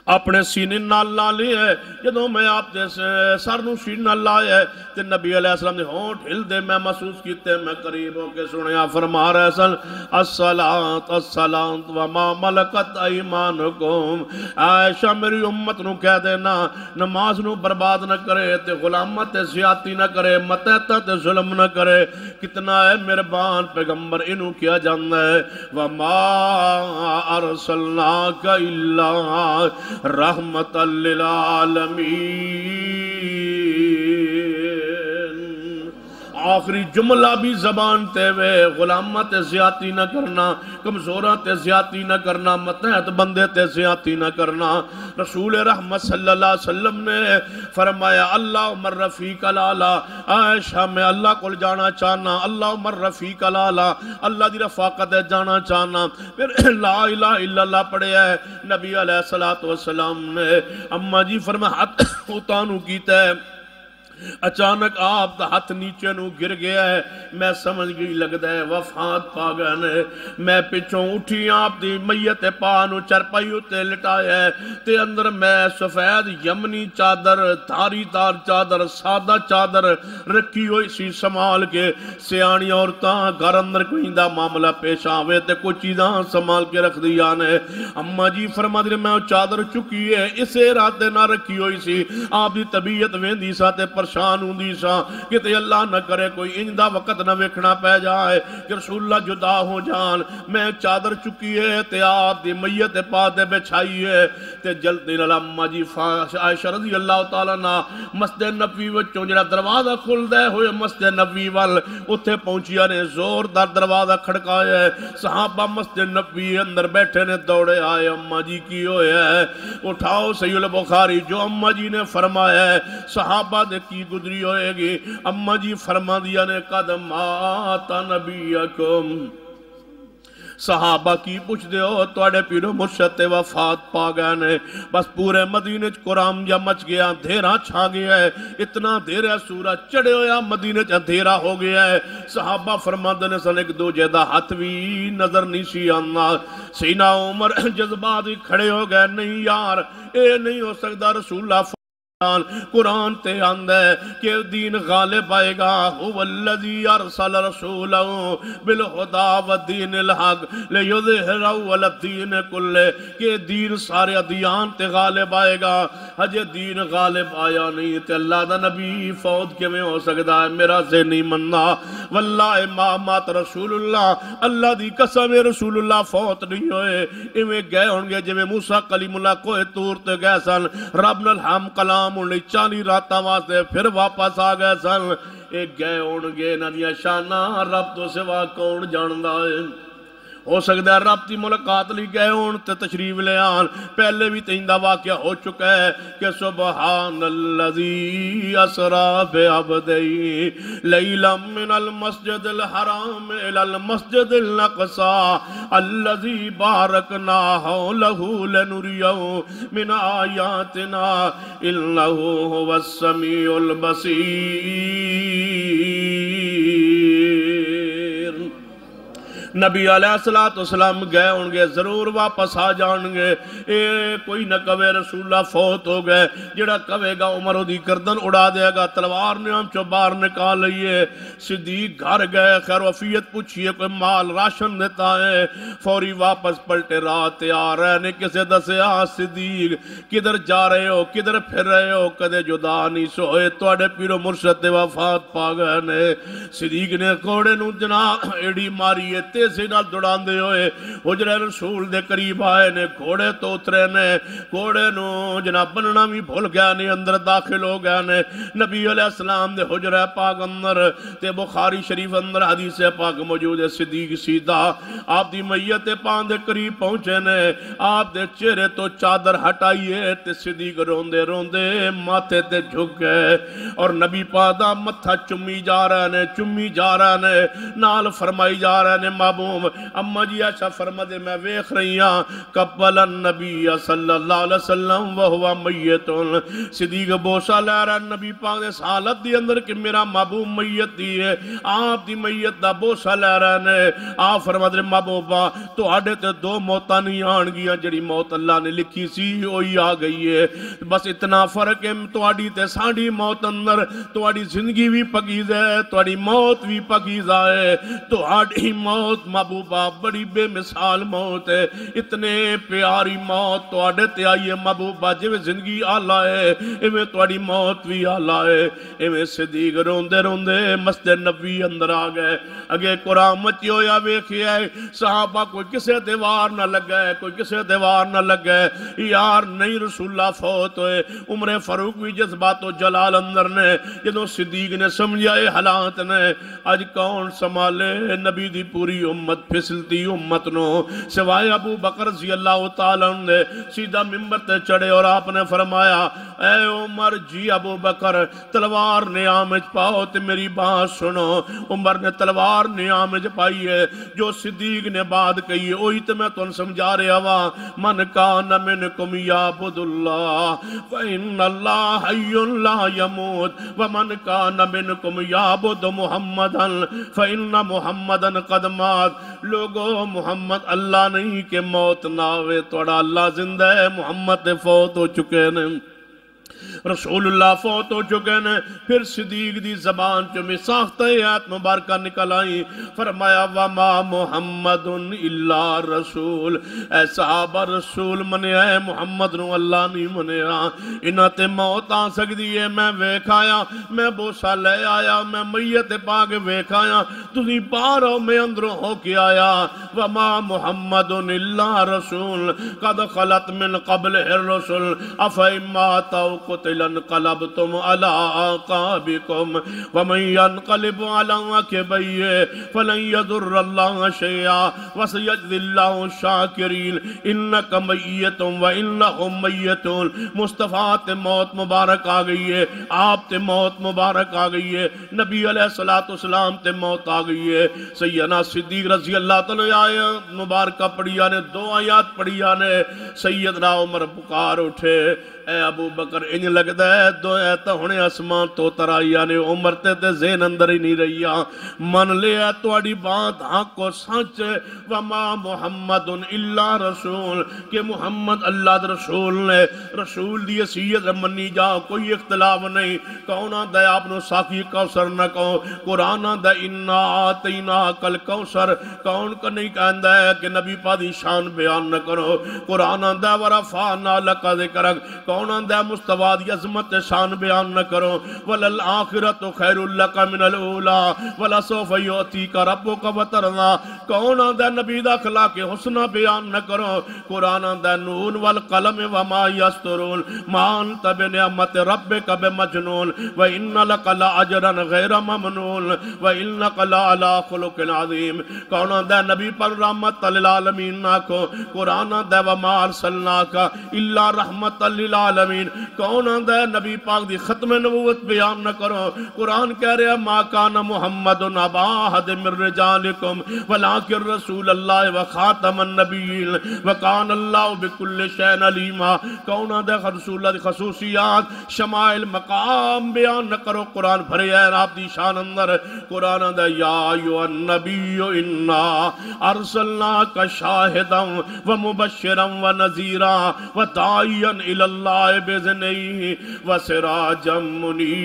اپنے سینے نال لا لے ہے، جدوں میں آپ دے سر نو سینے نال لائے ہے تے نبی علیہ السلام نے ہونٹ ہل دے میں محسوس کیتے، میں قریب ہو کے سنیا، فرما رہے سن الصلاۃ الصلاۃ وما ملکت ایمانکم، عائشہ میری امت نو کہہ دینا نماز نو برباد نہ کرے تے غلامت تے زیادتی نہ کرے، متحدہ تے ظلم نہ کرے، کتنا ہے مہربان پیغمبر انہوں کیا جانا ہے، وما ارسلناک الا رحمت للعالمین۔ آخری جملہ بھی زبان تے وے، غلامت زیادتی نہ کرنا، کمزورات زیادتی نہ کرنا، متحد بندے تے زیادتی نہ کرنا۔ رسول رحمت صلی اللہ علیہ وسلم نے فرمایا اللہم الرفیق الاعلیٰ، عائشہ میں اللہ کو جانا چاہنا، اللہم الرفیق الاعلیٰ، اللہ دی رفاقت جانا چاہنا، پھر لا الہ الا اللہ پڑھے ہے نبی علیہ السلام نے۔ اماں جی فرمایا ہاتھ اتانو کیتا ہے، اچانک آپ دا ہاتھ نیچے نو گر گیا ہے، میں سمجھ گئی لگدا ہے وفات پا گئے نے، میں پچھوں اٹھی آپ دی میت پا نو چرپائی اتے لٹایا ہے تے اندر میں سفید یمنی چادر، دھاری دار چادر، سادہ چادر رکھی ہوئی سی سنبھال کے، سیانی عورتاں گھر اندر کوئی دا معاملہ پیش آوے تے کوئی چیزاں سنبھال کے رکھ دیا نے۔ اماں جی فرما دی میں چادر چکی ہے، اسے رات نہ رکھی ہوئی سی، آپ دی طبیعت ویندی سا تے پرشان ہوندی سا کہ تے اللہ نہ کرے کوئی انجدہ وقت نہ ویکھنا پہ جائے کہ رسول اللہ جدا ہو جان، میں چادر چکی ہے تے آپ دی میت پا دے بچھائی ہے تے جلدی نال اماں جی عائشہ رضی اللہ تعالیٰ عنہ مسجد نبوی وچوں جڑا دروازہ کھل دے ہوئے مسجد نبوی وال اتھے پہنچیا نے، زوردار دروازہ کھڑکایا ہے، صحابہ مسجد نبوی اندر بیٹھے نے، دوڑے آئے اماں جی کی ہوئے ہے، اٹھاؤ صحیح البخاری جو اماں جی نے فرمایا ہے، صحابہ دے کی گزری ہوئے گی، اماں جی فرما دیا نے قد مات نبیکم، صحابہ کی پوچھ دے ہو توڑے پیرو مرشد تے وفات پا گئے نے بس پورے مدینے قرآن جا مچ گیا دھیرہ چھا گیا ہے اتنا دھیرہ سورج چڑھے ہویا مدینے چا دھیرہ ہو گیا ہے صحابہ فرماندے نے سن ایک دو جیدہ ہاتھ بھی نظر نہیں سی آنا سینہ عمر جذبات بھی کھڑے ہو گئے نہیں یار اے نہیں ہو سکتا رسول اللہ قرآن تے آندہ ہے کہ دین غالب آئے گا هو الذی ارسل رسولہ بالہدا والدین الحق لیظہرہ علی الدین کلہ کہ دین سارے ادیان تے غالب آئے گا ہجے دین غالب آیا نہیں تے اللہ دا نبی فوت کے میں ہو سکتا ہے میرا سے نہیں مننا واللہ ما مات رسول اللہ دی قسم رسول اللہ فوت نہیں ہوئے ایویں گئے ہونگے جو موسیٰ کلیم اللہ کوہ طور تے گئے سن رب الحم کلام انہیں 40 راتاں واسطے پھر واپس آ گئے سن ایک گئے ہونگے ندیاں شانہ رب تو سوا کون جاندہ ہے ہو سکتا ہے رب کی ملاقات لی گئے ہون تے تشریف لے آن پہلے بھی تیندہ واقعہ ہو چکا ہے کہ سبحان اللذی اسرا بعبدی لیلا من المسجد الحرام الى المسجد الاقصى اللذی بارکنا حولہ لنریو من آیاتنا انہو هو السمیع البصیر نبی علیہ السلام گئے ہونگے ضرور واپس آ جانگے اے کوئی نہ کہے رسول اللہ فوت ہو گئے جڑا کہے گا عمر دی گردن اڑا دے گا تلوار نے ہم چو باہر نکال لئیے صدیق گھر گئے خیر وفیت پوچھئے کوئی مال راشن دیتا ہے فوری واپس پلٹے رات آ رہے نے کسے دسے صدیق کدھر جا رہے ہو کدھر پھر رہے ہو کدے جدا نہیں سوئے توڑے پیرو مرشد وفات پا گئے نے صدیق نے کوڑے نو جنا ایڈی ماری ہے تیزی نال دوڑان دے ہوئے حجرہ رسول دے قریب آئے نے گھوڑے تو اترے نے گھوڑے نو جناب بننا بھی بھول گیا نے اندر داخل ہو گیا نے نبی علیہ السلام دے حجرہ پاک اندر تے بخاری شریف اندر حدیث پاک موجود ہے صدیق سیدھا آپ دی میت پان دے قریب پہنچے نے آپ دے چہرے تو چادر ہٹائیے تے صدیق روندے روندے ماتھے تے جھک گئے اور نبی پادا متھا چمی جا رہا نے نال فرمائی جا رہا نے محبوب اما جی ایسا فرما دے میں ویخ رہی ہاں قبل النبی صلی اللہ علیہ وسلم وہو میتون صدیق بوسا لے رہا نبی پاک دے سالت دی اندر کہ میرا محبوب میت دی ہے آپ دی میت دا بوسا لے رہا نے آپ فرما دے محبوبا تو آڑے تے دو موتاں نہیں آن گیا جڑی موت اللہ نے لکھی سی وہی آ گئی ہے بس اتنا فرق ہے تو آڑی تے ساڑی موت اندر تو آڑی زندگی بھی پکیز ہے تو آڑی موت بھی پکیز ہے تو آڑی موت محبوبہ بڑی بے مثال موت ہے اتنے پیاری موت تو آڑے تے آئیے محبوبہ جو زندگی آلہ ہے ایویں تو آڑی موت بھی آلہ ہے ایویں صدیق روندے روندے مسجد نبی اندر آ گئے اگے قرآن مچی ہویا ویکھی ہے صحابہ کوئی کسے دیوار نہ لگا ہے کوئی کسے دیوار نہ لگا ہے یار نہیں رسول اللہ فوت ہوئے عمر فاروق بھی جذبات و جلال اندر نے جدو صدیق نے سمجھائے حالات نے آج کون سمالے نبی دی پوری امت پھسلتی امت نو سوائے ابو بکر رضی اللہ تعالیٰ نے سیدھا ممبر تے چڑھے اور آپ نے فرمایا اے عمر جی ابو بکر تلوار نیامج پاؤ تے میری بات سنو عمر نے تلوار نیامج پائی ہے جو صدیق نے بات کہی ہے وہی تو میں تن سمجھا رہے ہوا من کان منکم یعبد اللہ فإن اللہ حی لا یموت ومن کان منکم یعبد محمدا فإن محمدا قد مات لوگو محمد اللہ نہیں کہ موت نہ ہوئے توڑا اللہ زندہ ہے محمد فوت ہو چکے نے رسول اللہ فوت ہو چکے نے پھر صدیق دی زبان جو میں ساختہ آیت مبارکہ نکل آئی فرمایا وما محمد الا رسول اے صحابہ رسول منیا ہے محمد نو اللہ نہیں منیا انہاں تے موت آ سکتی ہے میں ویکھایا میں بوسا لے آیا میں میت پاک ویکھایا تسی باہروں میں اندروں ہو کے آیا وما محمد الا رسول قد خلت من قبل الرسل افائمات او قتل انقلبتم على أعقابكم ومن ينقلب على عقبيه فلن يضر الله شيئا وسيجزي الله الشاكرين إنك ميت وإنهم ميتون. مصطفیٰ تے موت مبارک آ گئی ہے، آپ تے موت مبارک آ گئی ہے، نبی علیہ السلام تے موت آ گئی ہے. سیدنا صدیق رضی اللہ تعالیٰ آیت مبارکہ پڑھیا نے، 2 آیات پڑھیا نے. سیدنا عمر پکار اٹھے، اے ابو بکر انج لگدا ہے 2 آیتاں ہونے اسمان تو ترائیا نے. عمر تے ذہن اندر ہی نہیں رہیا. من لیا تواڈی بات حق و سچ. وما محمد الا رسول، کہ محمد اللہ دا رسول نے، رسول دی حیثیت منی جا، کوئی اختلاف نہیں. کون آندا ہے آپ نو ساقی کوثر نہ کہو، قرآن آندا انا آتیناک الکوثر. کون کا نہیں کہندا ہے کہ نبی پاک دی شان بیان نہ کرو. قرآن آندا ورفعنا لک ذکرک. کون آندا ہے مصطفیٰ دی عظمت شان بیان نہ کرو. وللآخرۃ خیر لک من الاولی ولسوف یعطیک ربک فترضی. کون آندا ہے نبی دا اخلاق حسنہ بیان نہ کرو. قرآن آندا ہے نون والقلم وما یسطرون ما انت بنعمت ربک بمجنون وان لک لاجرا غیر ممنون وانک لعلی خلق عظیم. کون آندا ہے نبی پر رحمت للعالمین نہ کو. قرآن آندا ہے وما ارسلناک الا رحمت للعالمین. کون آندا ہے نبی پاک دی ختم نبوت بیان نہ کرو. قرآن کہہ رہا ہے ما کان محمد ابا احد من رجالکم ولکن رسول اللہ وخاتم النبیین وکان اللہ بکل شیء علیما. کون آندا ہے رسول اللہ دی خصوصیات شمائل مقام بیان نہ کرو. قرآن بھرے ہے آپ دی شان اندر. قرآن آندا ہے یا ایھا النبی انا ارسلناک شاہدا ومبشرا ونذیرا وداعیا الی اللہ باذنہ وسراجا منیرا.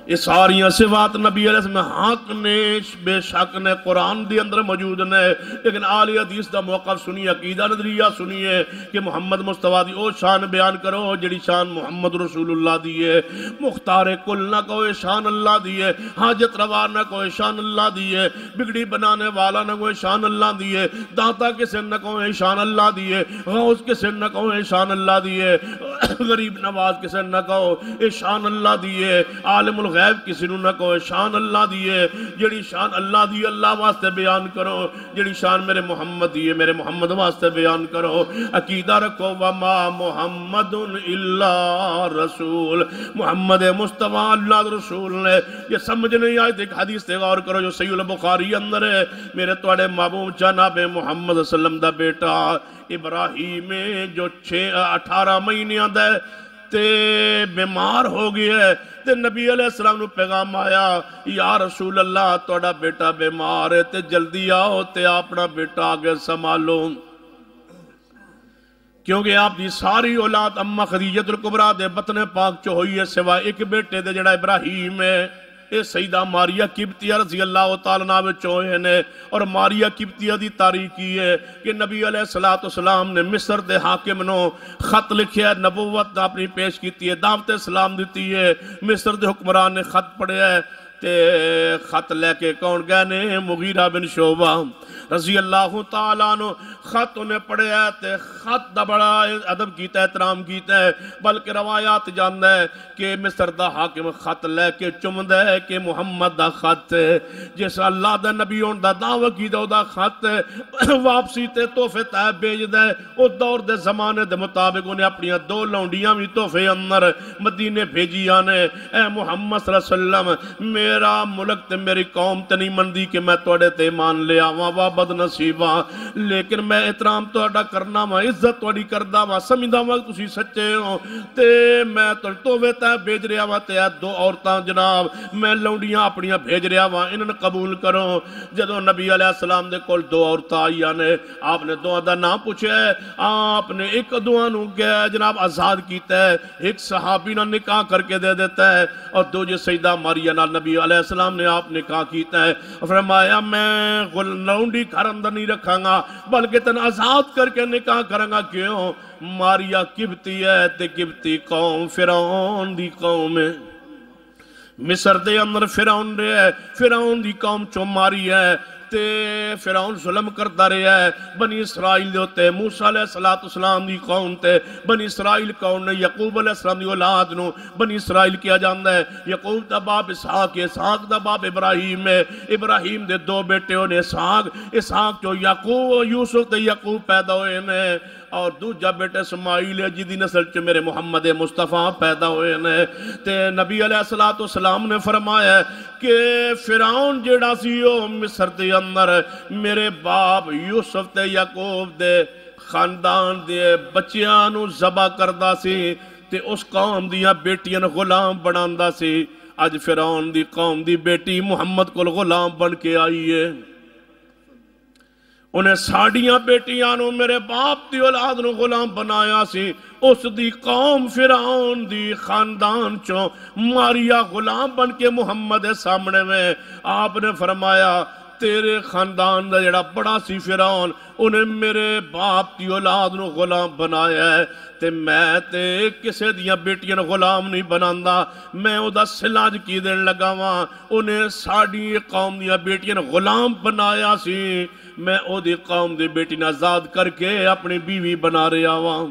یہ ساریاں صفات نبی علیہ السلام حق نے بے شک نے قرآن دی اندر موجود نے. لیکن آل حدیث دا موقف سنیے، عقیدہ نظریہ سنیے کہ محمد مصطفیٰ دی او شان بیان کرو جڑی شان محمد رسول اللہ دی ہے. مختار کل نہ کہو شان اللہ دی ہے. حاجت روا نہ کہو شان اللہ دی ہے. بگڑی بنانے والا نہ کہو شان اللہ دی ہے. داتا کسے نہ کہو شان اللہ دی ہے. غوث کسے نہ کہو شان اللہ دی ہے. غریب نواز کسے نہ کہو شان اللہ دی ہے. عالم غیب کسی نو نہ کہو شان اللہ دیئے. جڑی شان اللہ دیئے اللہ واسطے بیان کرو. جڑی شان میرے محمد دیئے میرے محمد واسطے بیان کرو. عقیدہ رکھو وما محمد الا رسول. محمد مصطفیٰ اللہ رسول نے. یہ سمجھ نہیں آئے ایک حدیث تے غور کرو جو صحیح البخاری اندر ہے. میرے توڑے محبوب جناب محمد صلی اللہ علیہ وسلم دا بیٹا ابراہیم جو 18 مہینیاں دے تے بیمار ہو گیا ہے. تے نبی علیہ السلام نو پیغام آیا یا رسول اللہ توڑا بیٹا بیمار ہے تے جلدی آؤ تے اپنا بیٹا آگے سنبھالو. کیونکہ آپ دی ساری اولاد اماں خدیجہ الکبریٰ دے بطن پاک چو ہوئی ہے سوائے ایک بیٹے دے جڑا ابراہیم ہے. اے سیدہ ماریہ قبطیہ رضی اللہ تعالیٰ عنہ چوہے نے. اور ماریہ قبطیہ دی تاریخی ہے کہ نبی علیہ السلام نے مصر دے حاکم نو خط لکھیا ہے، نبوت اپنی پیش کیتی ہے، دعوت اسلام دیتی ہے. مصر دے حکمران نے خط پڑھیا ہے تے خط لے کے کون گئے نے مغیرہ بن شعبہ رضی اللہ تعالیٰ عنہ. خط انہیں پڑھے ہے تے خط دا بڑا ادب کیتا ہے، احترام کیتا ہے. بلکہ روایات جاندا ہے کہ مصر دا حاکم خط لے کے چمدا ہے کہ محمد دا خط ہے. جس اللہ دا نبی ہون دا دعوی کیتا او دا خط ہے. واپسی تے تحفے طیب بھیج دے. او دور دے زمانے دے مطابق انہیں اپنی 2 لونڈیاں بھی تحفے اندر مدینے بھیجیاں نے. اے محمد صلی اللہ علیہ وسلم میرا ملک تے میری قوم تے نہیں مندی کہ میں توڑے تے مان لے آواں وا بد نصیباں. لیکن میں احترام توڑا کرنا وا، عزت توڑی کردہ وا، سمجھدا وا تسی سچے ہو تے میں توفے تے بھیج رہا وا. تے 2 عورتاں جناب میں لونڈیاں اپنیاں بھیج رہا وا، انہاں نے قبول کرو. جدوں نبی علیہ السلام دے کول 2 عورتاں آئیاں نے، آپ نے 2 دا نام پوچھا ہے. آپ نے ایک 2 نو گیا جناب آزاد کیتا ہے، ایک صحابی نہ نکاح کر کے دے دیتا ہے، اور 2 سیدہ ماریہ نال نبی علیہ السلام نے آپ نکاح کیتا ہے. فرمایا میں لونڈی گھر اندر نہیں رکھاں گا بلکہ تن آزاد کر کے نکاح کروں گا. کیوں؟ ماریہ قبطی ہے تے قبطی قوم فرعون دی قوم ہے. مصر دے اندر فرعون رہے ہے، فرعون دی قوم چو ماری ہے تے فرعون ظلم کرتا رہا ہے بنی اسرائیل دے ہوتے موسیٰ علیہ السلام دی قوم تے بنی اسرائیل کون نے یعقوب علیہ السلام دی اولاد نو بنی اسرائیل کیا جاندہ ہے یعقوب دا باپ اسحاق ہے اسحاق دا باپ ابراہیم ہے ابراہیم دے دو بیٹے ہونے اسحاق جو یعقوب یوسف تے یعقوب پیدا ہوئے نے اور دوجہ بیٹے اسماعیل ہے جدی نسل چ میرے محمد مصطفیٰ پیدا ہوئے نے تے نبی علیہ السلام نے فرمایا کہ فرعون جیڑا سیو مصر دے اندر میرے باپ یوسف تے یعقوب دے خاندان دے بچیاں ذبح کردا سی تے اس قوم دیاں بیٹیاں غلام بناندا سی اج فرعون دی قوم دی بیٹی محمد کو غلام بن کے آئی ہے انہیں ساڑیاں بیٹیاں نو میرے باپ دی اولاد نو غلام بنایا سی اس دی قوم فرعون دی خاندان چوں ماریا غلام بن کے محمد سامنے میں آپ نے فرمایا تیرے خاندان دا جڑا بڑا سی فرعون انہیں میرے باپ دی اولاد نو غلام بنایا ہے تے میں تے کسے دیاں بیٹیاں غلام نہیں بناندا میں او دا سلاج کی دین لگا وہاں انہیں ساڑی قوم دیاں بیٹیاں غلام بنایا سی میں او دی قوم دی بیٹی آزاد کر کے اپنی بیوی بنا رہا وہاں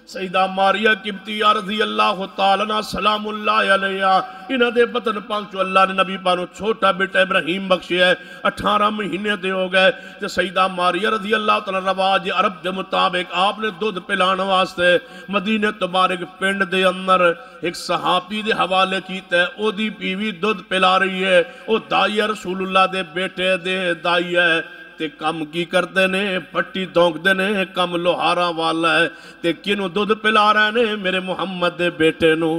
سیدہ ماریہ قبطیہ رضی اللہ تعالیٰ سلام اللہ علیہ انہ دے بطن پاک جو اللہ نے نبی پانو چھوٹا بیٹا ابراہیم بخشی ہے 18 مہینے دے ہو گئے تو سیدہ ماریہ رضی اللہ تعالیٰ رواج عرب دے مطابق آپ نے دودھ پلان واسطے مدینہ تبارک پنڈ دے اندر ایک صحابی دے حوالے کیتا ہے او دی بیوی دودھ پلا رہی ہے او دائی رسول اللہ دے بیٹے دے دائی ہے تے کم کی کرتے نے پٹی دونک دے نے کم لوہارا والا ہے تے کنو دودھ پلا رہے نے میرے محمد دے بیٹے نو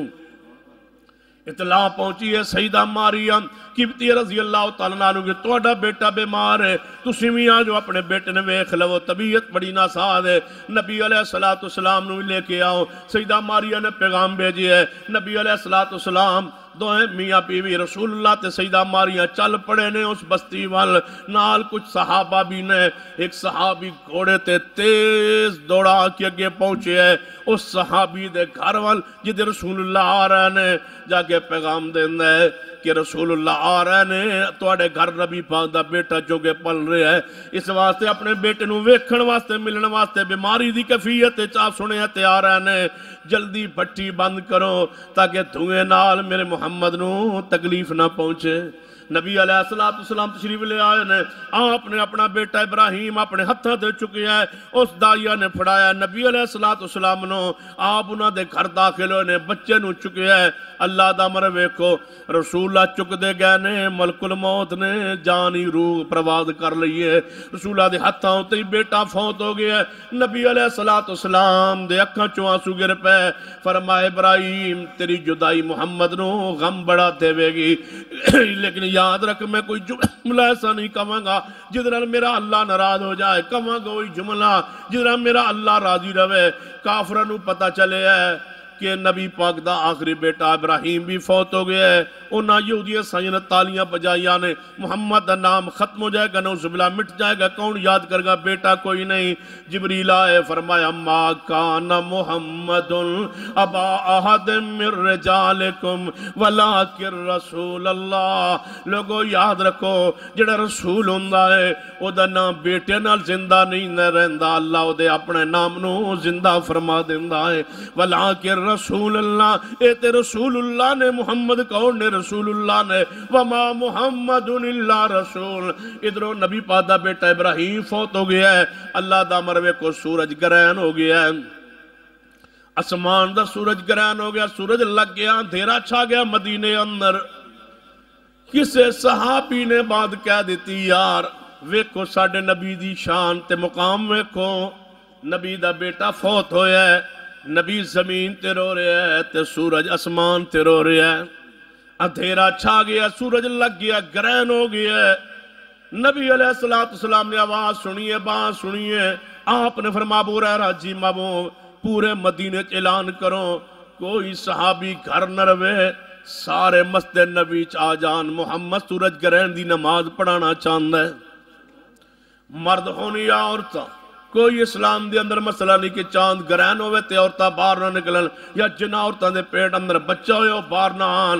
اطلاع پہنچی ہے سیدہ ماریم قبطی رضی اللہ تعالیٰ عنہ کہ توڑا بیٹا بیمار ہے تسی بھی آجو اپنے بیٹے نے ویکھ لو طبیعت بڑی ناساد ہے نبی علیہ السلام نو لے کے آؤ سیدہ ماریم نے پیغام بھیجی ہے نبی علیہ السلام دوئے میاں بیوی رسول اللہ تے سیدہ ماریاں چل پڑے نے اس بستی وال نال کچھ صحابہ بھی نے ایک صحابی گھوڑے تے تیز دوڑا کے اگے پہنچے ہے اس صحابی دے گھر وال جدے رسول اللہ آ رہے نے جا کے پیغام دیندہ ہے کہ رسول اللہ آ رہے نے توڑے گھر نبی پاک دا بیٹا جو کے پل رہے ہے اس واسطے اپنے بیٹے نو ویکھن واسطے ملن واسطے بیماری دی کیفیت چاہ سنے تے آ رہے نے جلدی بھٹی بند کرو تاکہ دھوئے نال میرے محمد نو تکلیف نہ پہنچے نبی علیہ السلام تشریف لے آئے نے آپ نے اپنا بیٹا ابراہیم اپنے ہتھا دے چکے ہیں اس دائیہ نے پھڑایا نبی علیہ السلام نو آپ انہاں دے گھر داخل ہوئے نے بچے نو چکے ہیں اللہ دا مروے کو رسول اللہ چک دے گئے نے ملک الموت نے جانی روح پرواز کر لئیے رسول اللہ دے ہتھا ہوتے ہی بیٹا فوت ہو گیا ہے نبی علیہ السلام دے اکھاں چوانسو گر پہ فرمائے ابراہیم تیری جدائی محمد نو غم بڑا دے گی لیکن یاد رکھ میں کوئی جملہ ایسا نہیں کہوں گا جدران میرا اللہ ناراض ہو جائے کہوں گا کوئی جملہ جدران میرا اللہ راضی رہے کافرانو پتہ چلے ہے کہ نبی پاک دا آخری بیٹا ابراہیم بھی فوت ہو گیا ہے انہاں یہودی سائن تالیاں بجائیاں نے محمد دا نام ختم ہو جائے گا نعوذ باللہ مٹ جائے گا کون یاد کر گا بیٹا کوئی نہیں جبریل آئے فرمایا ما کان محمد ابا احد من رجالکم ولکن رسول اللہ لوگو یاد رکھو جڑا رسول ہوندہ ہے او دا نام بیٹے نال زندہ نہیں رہندہ اللہ او دے اپنے نام نو زندہ فرما دیندہ ہے ولکن رسول اللہ اے تے رسول اللہ نے محمد کون نے رسول اللہ نے وما محمد اللہ رسول ادھروں نبی پاک دا بیٹا ابراہیم فوت ہو گیا ہے اللہ دا مروے کو سورج گرہن ہو گیا ہے اسمان دا سورج گرہن ہو گیا سورج لگ گیا اندھیرا چھا گیا مدینے اندر کسے صحابی نے بات کہہ دیتی یار ویکھو ساڑھے نبی دی شان تے مقام ویکھو نبی دا بیٹا فوت ہویا ہے نبی زمین تے رو رہے ہے تے سورج اسمان تے رو رہے ہے اندھیرا چھا گیا سورج لگ گیا گرہن ہو گیا نبی علیہ السلام نے آواز سنیے بات سنیے آپ نے فرما ابو ہریرہ جی مابو پورے مدینے اعلان کرو کوئی صحابی گھر نہ روے سارے مسجد نبی آ جان محمد سورج گرہن دی نماز پڑھانا چاہتا ہے مرد ہونی یا عورتاں کوئی اسلام دے اندر مسئلہ نہیں کہ چاند گرہن ہوئے تے عورتاں باہر نہ نکلن یا جنہ عورتاں دے پیٹ اندر بچہ ہوئے باہر نہ آن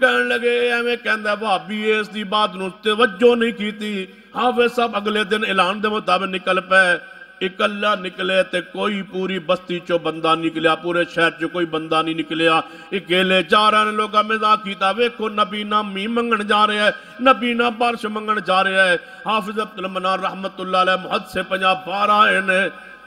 کہن لگے ایویں کہندا بھابی اس دی بات نو توجہ نہیں کیتی حافظ صاحب اگلے دن اعلان دے مطابق نکل پے اکلا نکلے تے کوئی پوری بستی چو بندہ نکلیا پورے شہر چو کوئی بندہ نہیں نکلیا اکیلے جا رہے ہیں لوگا مزاق کیتا ویکھو نبی نہ می منگن جا رہے ہیں نبی نہ بارش منگن جا رہے ہیں حافظ عبد المنان رحمت اللہ علیہ محد سے 50 آئے نے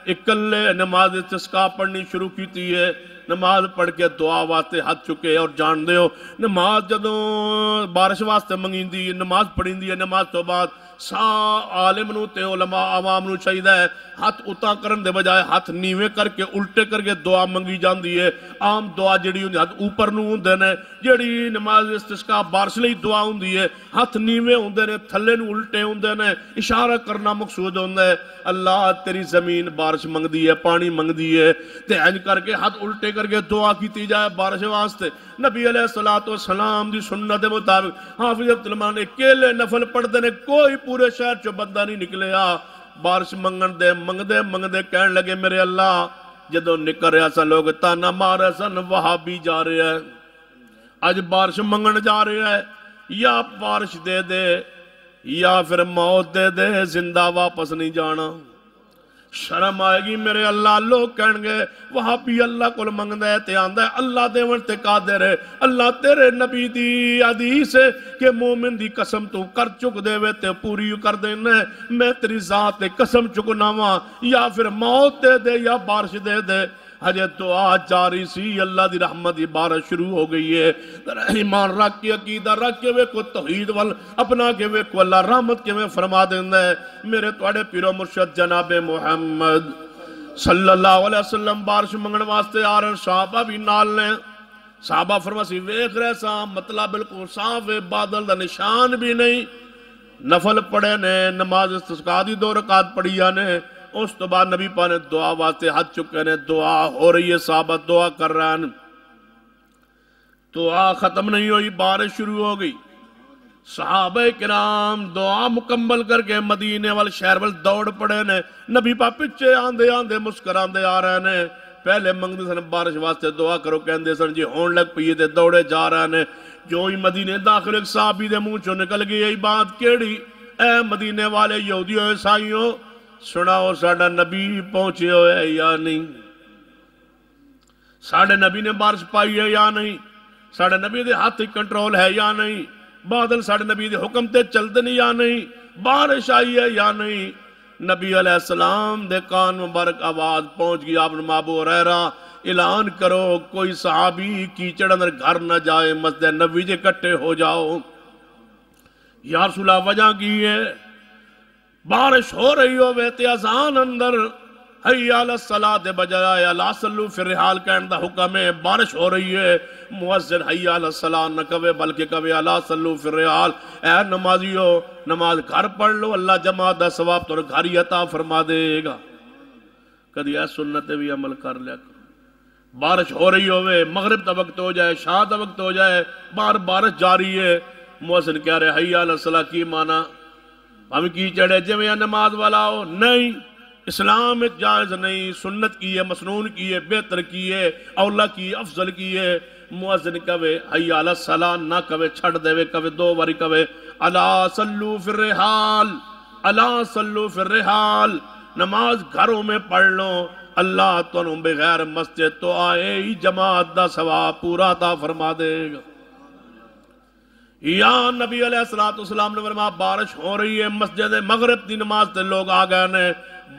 اکلے نماز استسقاء پڑھنی شروع کیتی ہے نماز پڑھ کے دعا واسطے ہاتھ چکے اور جان دے ہو نماز جدوں بارش واسطے منگیندی نماز پڑھیندی ہے نماز تو بعد عالم نو تے علماء عوام نو چاہیے ہے ہاتھ اتا کرن دے بجائے ہاتھ نیوے کر کے الٹے کر کے دعا منگی جاندی ہے عام دعا جڑی ہوندی ہاتھ اوپر نو ہوندے نے جڑی نماز استسقاء بارش لئی دعا ہوندی ہے ہاتھ نیوے ہوندے نے تھلے نو الٹے ہوندے نے اشارہ کرنا مقصود ہوندا ہے اللہ تیری زمین بارش منگدی ہے پانی منگدی ہے تے انج کر کے ہاتھ الٹے کر کے دعا کیتی جائے بارش واسطے نبی علیہ السلام دی سنت دے مطابق حافظ عبد المنان نے کیلے نفل پڑھدے نے کوئی پورے شہر چو بندہ نہیں نکلیا بارش منگدے کہن لگے میرے اللہ جدو نکل رہا سا لوگ تانا مار رہے سن وہابی جا رہے ہیں آج بارش منگن جا رہے ہیں یا بارش دے دے یا پھر موت دے دے زندہ واپس نہیں جانا شرم آئے گی میرے اللہ لوگ کہن گے وہاں بھی اللہ کو منگدہ ہے تے آندہ ہے اللہ دے ورتے قادر ہے اللہ تیرے نبی دی حدیث ہے کہ مومن دی قسم تو کر چک دے وے تے پوری کر دینا ہے میں تیری ذات قسم چکنا ہوا یا پھر موت دے دے یا بارش دے دے حجہ دعا جاری سی اللہ دی رحمت دی بارش شروع ہو گئی ہے ایمان رکھ کے عقیدہ رکھ کے وے کو توحید وال اپنا کے وے کو اللہ رحمت کے میں فرما دیندہ ہے میرے توڑے پیرو مرشد جناب محمد صلی اللہ علیہ وسلم بارش منگن واسطے آ رہے صحابہ بھی نال نے صحابہ فرماسی ویکھ رہے سا مطلب بالکل صاف بادل دا نشان بھی نہیں نفل پڑھے نے نماز استسقاء دی 2 رکعت پڑھیا نے اس تو بعد نبی پاک نے دعا واسطے ہاتھ چکے نے دعا ہو رہی ہے صحابہ دعا کر رہے ہیں دعا ختم نہیں ہوئی بارش شروع ہو گئی صحابہ کرام دعا مکمل کر کے مدینے وال شہر وال دوڑ پڑے نے نبی پاک پچھے آندے مسکراندے آ رہے نے پہلے منگدے سن بارش واسطے دعا کرو کہندے سن جی ہون لگ پئی تے دوڑے جا رہے نے جو ہی مدینے داخل ایک صحابی دے منہ چوں نکل گئی یہی بات کیڑی اے مدینے والے یہودیوں عیسائیوں سناؤ ساڑھا نبی پہنچے ہوئے یا نہیں ساڑھے نبی نے بارش پائی ہے یا نہیں ساڑھے نبی دے ہاتھ کنٹرول ہے یا نہیں بادل ساڑھے نبی دے حکم تے چلتے نہیں یا نہیں بارش آئی ہے یا نہیں نبی علیہ السلام دے کان مبارک آواز پہنچ گئی آپ نے ابو ہریرہ اعلان کرو کوئی صحابی کیچڑ اندر گھر نہ جائے مسجد نبوی جے کٹے ہو جاؤ یا رسول اللہ وجہ کی ہے بارش ہو رہی ہو ویتے اذان اندر حی علی الصلاۃ دے بجائے لا صلو فی الرحال کہن دا حکم ہے بارش ہو رہی ہے مؤذن حی علی الصلاۃ نہ کہے بلکہ کہے لا صلو فی الرحال اے نمازیو نماز گھر پڑھ لو اللہ جماعت دا ثواب تو گھر ہی عطا فرما دے گا کدی اے سنت بھی عمل کر لیا بارش ہو رہی ہوئے مغرب دا وقت ہو جائے شام دا وقت ہو جائے بارش جاری ہے مؤذن کہہ رہے حی علی الصلاۃ کی معنی ہم کی چڑھے جویں نماز والا ہو نہیں اسلام جائز نہیں سنت کی ہے مسنون کی ہے بہتر کی ہے اولا کی افضل کی ہے مؤذن کہے حی علی الصلاۃ نہ کہے چھڑ دے کہے 2 باری کہے الا صلو فی الرحال الا صلو فی الرحال نماز گھروں میں پڑھ لو اللہ تنوں بغیر مسجد تو آئے ہی جماعت دا ثواب پورا عطا فرما دے گا یا نبی علیہ السلام نے فرمایا بارش ہو رہی ہے مسجد مغرب دی نماز تے لوگ آ گئے نے